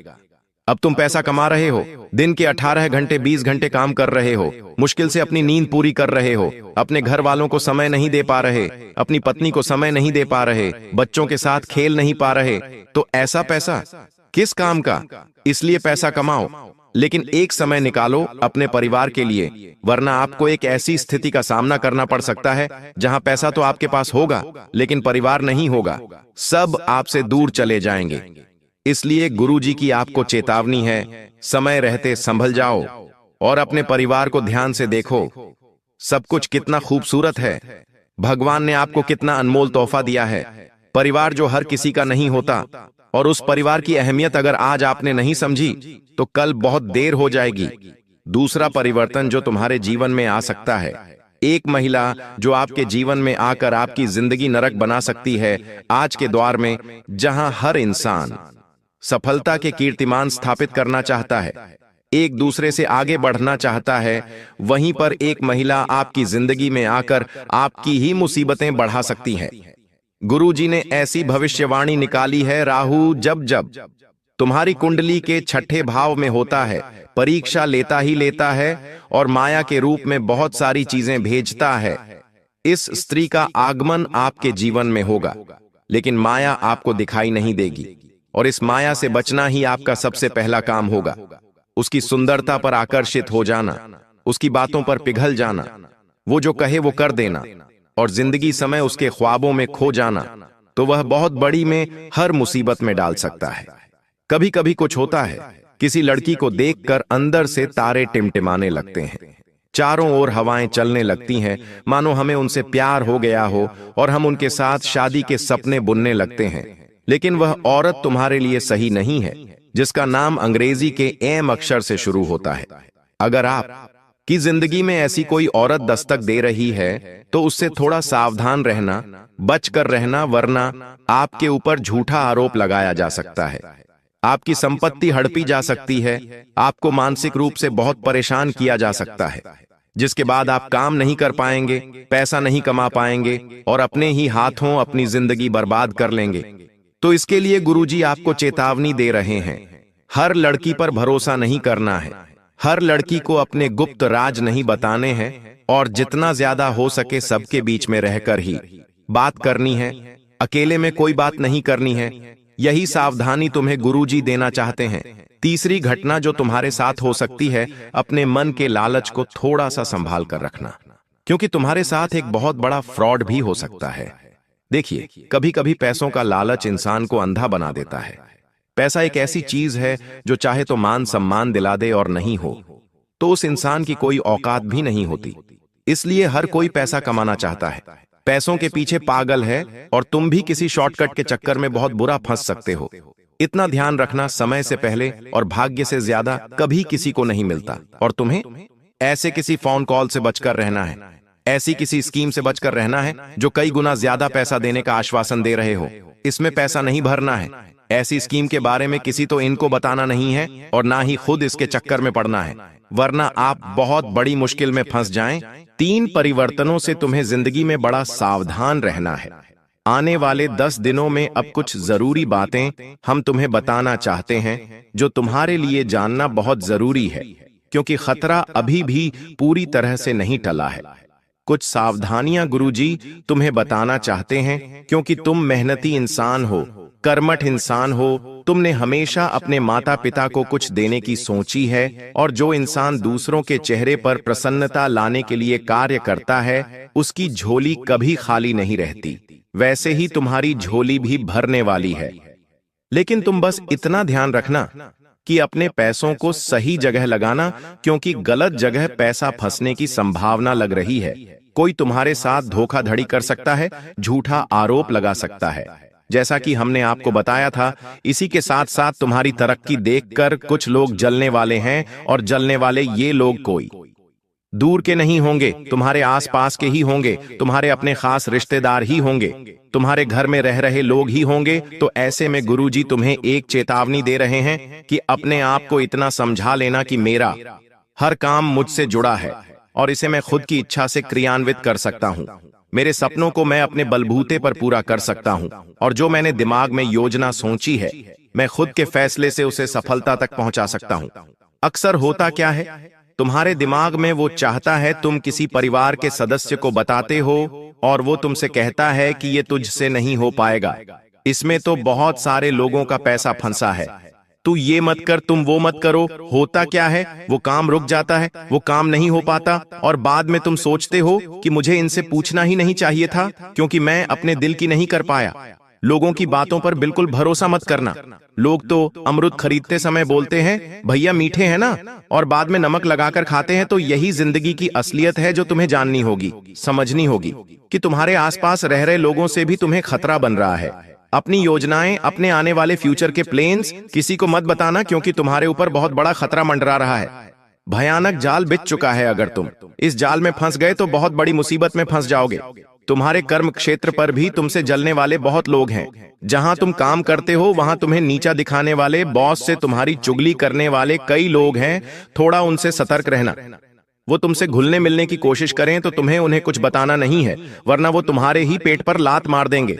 अब तुम पैसा कमा रहे हो, दिन के 18 घंटे 20 घंटे काम कर रहे हो, मुश्किल से अपनी नींद पूरी कर रहे हो, अपने घर वालों को समय नहीं दे पा रहे, अपनी पत्नी को समय नहीं दे पा रहे, बच्चों के साथ खेल नहीं पा रहे, तो ऐसा पैसा किस काम का? इसलिए पैसा कमाओ, लेकिन एक समय निकालो अपने परिवार के लिए, वरना आपको एक ऐसी स्थिति का सामना करना पड़ सकता है जहां पैसा तो आपके पास होगा लेकिन परिवार नहीं होगा, सब आपसे दूर चले जाएंगे। इसलिए गुरुजी की आपको चेतावनी है, समय रहते संभल जाओ और अपने परिवार को ध्यान से देखो। सब कुछ कितना खूबसूरत है, भगवान ने आपको कितना अनमोल तोहफा दिया है। परिवार जो हर किसी का नहीं होता, और उस परिवार की अहमियत अगर आज आपने नहीं समझी तो कल बहुत देर हो जाएगी। दूसरा परिवर्तन जो तुम्हारे जीवन में आ सकता है, एक महिला जो आपके जीवन में आकर आपकी जिंदगी नरक बना सकती है। आज के दौर में जहां हर इंसान सफलता के कीर्तिमान स्थापित करना चाहता है, एक दूसरे से आगे बढ़ना चाहता है, वहीं पर एक महिला आपकी जिंदगी में आकर आपकी ही मुसीबतें बढ़ा सकती है। गुरुजी ने ऐसी भविष्यवाणी निकाली है, राहु जब जब तुम्हारी कुंडली के 6ठे भाव में होता है, परीक्षा लेता ही लेता है और माया के रूप में बहुत सारी चीजें भेजता है। इस स्त्री का आगमन आपके जीवन में होगा, लेकिन माया आपको दिखाई नहीं देगी, और इस माया से बचना ही आपका सबसे पहला काम होगा। उसकी सुंदरता पर आकर्षित हो जाना, उसकी बातों पर पिघल जाना, वो जो कहे वो कर देना, और जिंदगी समय उसके ख्वाबों में खो जाना, तो वह बहुत बड़ी में हर मुसीबत में डाल सकता है। कभी कभी कुछ होता है, किसी लड़की को देखकर अंदर से तारे टिमटिमाने लगते हैं, चारों ओर हवाएं चलने लगती हैं, मानो हमें उनसे प्यार हो गया हो और हम उनके साथ शादी के सपने बुनने लगते हैं। लेकिन वह औरत तुम्हारे लिए सही नहीं है, जिसका नाम अंग्रेजी के एम अक्षर से शुरू होता है। अगर आप की जिंदगी में ऐसी कोई औरत दस्तक दे रही है तो उससे थोड़ा सावधान रहना, बचकर रहना, वरना आपके ऊपर झूठा आरोप लगाया जा सकता है, आपकी संपत्ति हड़पी जा सकती है, आपको मानसिक रूप से बहुत परेशान किया जा सकता है, जिसके बाद आप काम नहीं कर पाएंगे, पैसा नहीं कमा पाएंगे और अपने ही हाथों अपनी जिंदगी बर्बाद कर लेंगे। तो इसके लिए गुरुजी आपको चेतावनी दे रहे हैं, हर लड़की पर भरोसा नहीं करना है, हर लड़की को अपने गुप्त राज नहीं बताने हैं, और जितना ज्यादा हो सके सबके बीच में रहकर ही बात करनी है, अकेले में कोई बात नहीं करनी है। यही सावधानी तुम्हें गुरुजी देना चाहते हैं। तीसरी घटना जो तुम्हारे साथ हो सकती है, अपने मन के लालच को थोड़ा सा संभाल कर रखना, क्योंकि तुम्हारे साथ एक बहुत बड़ा फ्रॉड भी हो सकता है। देखिए, कभी कभी पैसों का लालच इंसान को अंधा बना देता है। पैसा एक ऐसी चीज है जो चाहे तो मान सम्मान दिला दे और नहीं हो तो उस इंसान की कोई औकात भी नहीं होती। इसलिए हर कोई पैसा कमाना चाहता है, पैसों के पीछे पागल है, और तुम भी किसी शॉर्टकट के चक्कर में बहुत बुरा फंस सकते हो। इतना ध्यान रखना, समय से पहले और भाग्य से ज्यादा कभी किसी को नहीं मिलता। और तुम्हें ऐसे किसी फोन कॉल से बचकर रहना है, ऐसी किसी स्कीम से बचकर रहना है जो कई गुना ज्यादा पैसा देने का आश्वासन दे रहे हो। इसमें पैसा नहीं भरना है। ऐसी स्कीम के बारे में किसी तो इनको बताना नहीं है और ना ही खुद इसके चक्कर में पड़ना है, वरना आप बहुत बड़ी मुश्किल में फंस जाएं। 3 परिवर्तनों से तुम्हें जिंदगी में बड़ा सावधान रहना है। आने वाले 10 दिनों में अब कुछ जरूरी बातें हम तुम्हें बताना चाहते हैं जो तुम्हारे लिए जानना बहुत जरूरी है, क्योंकि खतरा अभी भी पूरी तरह से नहीं टला है। कुछ सावधानियां गुरुजी तुम्हें बताना चाहते हैं, क्योंकि तुम मेहनती इंसान हो, कर्मठ इंसान हो। तुमने हमेशा अपने माता पिता को कुछ देने की सोची है, और जो इंसान दूसरों के चेहरे पर प्रसन्नता लाने के लिए कार्य करता है उसकी झोली कभी खाली नहीं रहती। वैसे ही तुम्हारी झोली भी भरने वाली है। लेकिन तुम बस इतना ध्यान रखना कि अपने पैसों को सही जगह लगाना, क्योंकि गलत जगह पैसा फंसने की संभावना लग रही है। कोई तुम्हारे साथ धोखाधड़ी कर सकता है, झूठा आरोप लगा सकता है, जैसा कि हमने आपको बताया था। इसी के साथ साथ तुम्हारी तरक्की देखकर कुछ लोग जलने वाले हैं, और जलने वाले ये लोग कोई दूर के नहीं होंगे, तुम्हारे आसपास के ही होंगे, तुम्हारे अपने खास रिश्तेदार ही होंगे, तुम्हारे घर में रह रहे लोग ही होंगे। तो ऐसे में गुरुजी तुम्हें एक चेतावनी दे रहे हैं कि अपने आप को इतना समझा लेना कि मेरा हर काम मुझसे जुड़ा है और इसे मैं खुद की इच्छा से क्रियान्वित कर सकता हूँ। मेरे सपनों को मैं अपने बलबूते पर पूरा कर सकता हूँ, और जो मैंने दिमाग में योजना सोची है मैं खुद के फैसले से उसे सफलता तक पहुंचा सकता हूँ। अक्सर होता क्या है, तुम्हारे दिमाग में वो चाहता है, तुम किसी परिवार के सदस्य को बताते हो और वो तुमसे कहता है कि ये तुझसे नहीं हो पाएगा, इसमें तो बहुत सारे लोगों का पैसा फंसा है, तू ये मत कर, तुम वो मत करो। होता क्या है, वो काम रुक जाता है, वो काम नहीं हो पाता, और बाद में तुम सोचते हो कि मुझे इनसे पूछना ही नहीं चाहिए था, क्योंकि मैं अपने दिल की नहीं कर पाया। लोगों की बातों पर बिल्कुल भरोसा मत करना। लोग तो अमरूद खरीदते समय बोलते हैं भैया मीठे हैं ना, और बाद में नमक लगाकर खाते हैं। तो यही जिंदगी की असलियत है जो तुम्हें जाननी होगी, समझनी होगी कि तुम्हारे आसपास रह रहे लोगों से भी तुम्हें खतरा बन रहा है। अपनी योजनाएं, अपने आने वाले फ्यूचर के प्लान्स किसी को मत बताना, क्योंकि तुम्हारे ऊपर बहुत बड़ा खतरा मंडरा रहा है। भयानक जाल बिछ चुका है। अगर तुम इस जाल में फंस गए तो बहुत बड़ी मुसीबत में फंस जाओगे। तुम्हारे कर्म क्षेत्र पर भी तुमसे जलने वाले बहुत लोग हैं। जहां तुम काम करते हो वहां तुम्हें नीचा दिखाने वाले, बॉस से तुम्हारी चुगली करने वाले कई लोग हैं। थोड़ा उनसे सतर्क रहना। वो तुमसे घुलने मिलने की कोशिश करें तो तुम्हें उन्हें कुछ बताना नहीं है, वरना वो तुम्हारे ही पेट पर लात मार देंगे।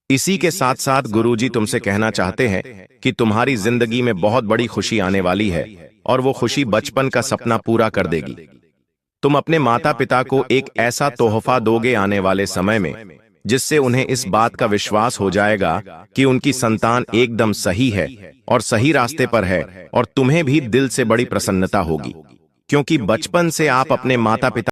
इसी के साथ साथ गुरुजी तुमसे कहना चाहते हैं कि तुम्हारी जिंदगी में बहुत बड़ी खुशी आने वाली है, और वो खुशी बचपन का सपना पूरा कर देगी। तुम अपने माता पिता को एक ऐसा तोहफा दोगे आने वाले समय में, जिससे उन्हें इस बात का विश्वास हो जाएगा कि उनकी संतान एकदम सही है और सही रास्ते पर है, और तुम्हें भी दिल से बड़ी प्रसन्नता होगी, क्योंकि बचपन से आप अपने माता पिता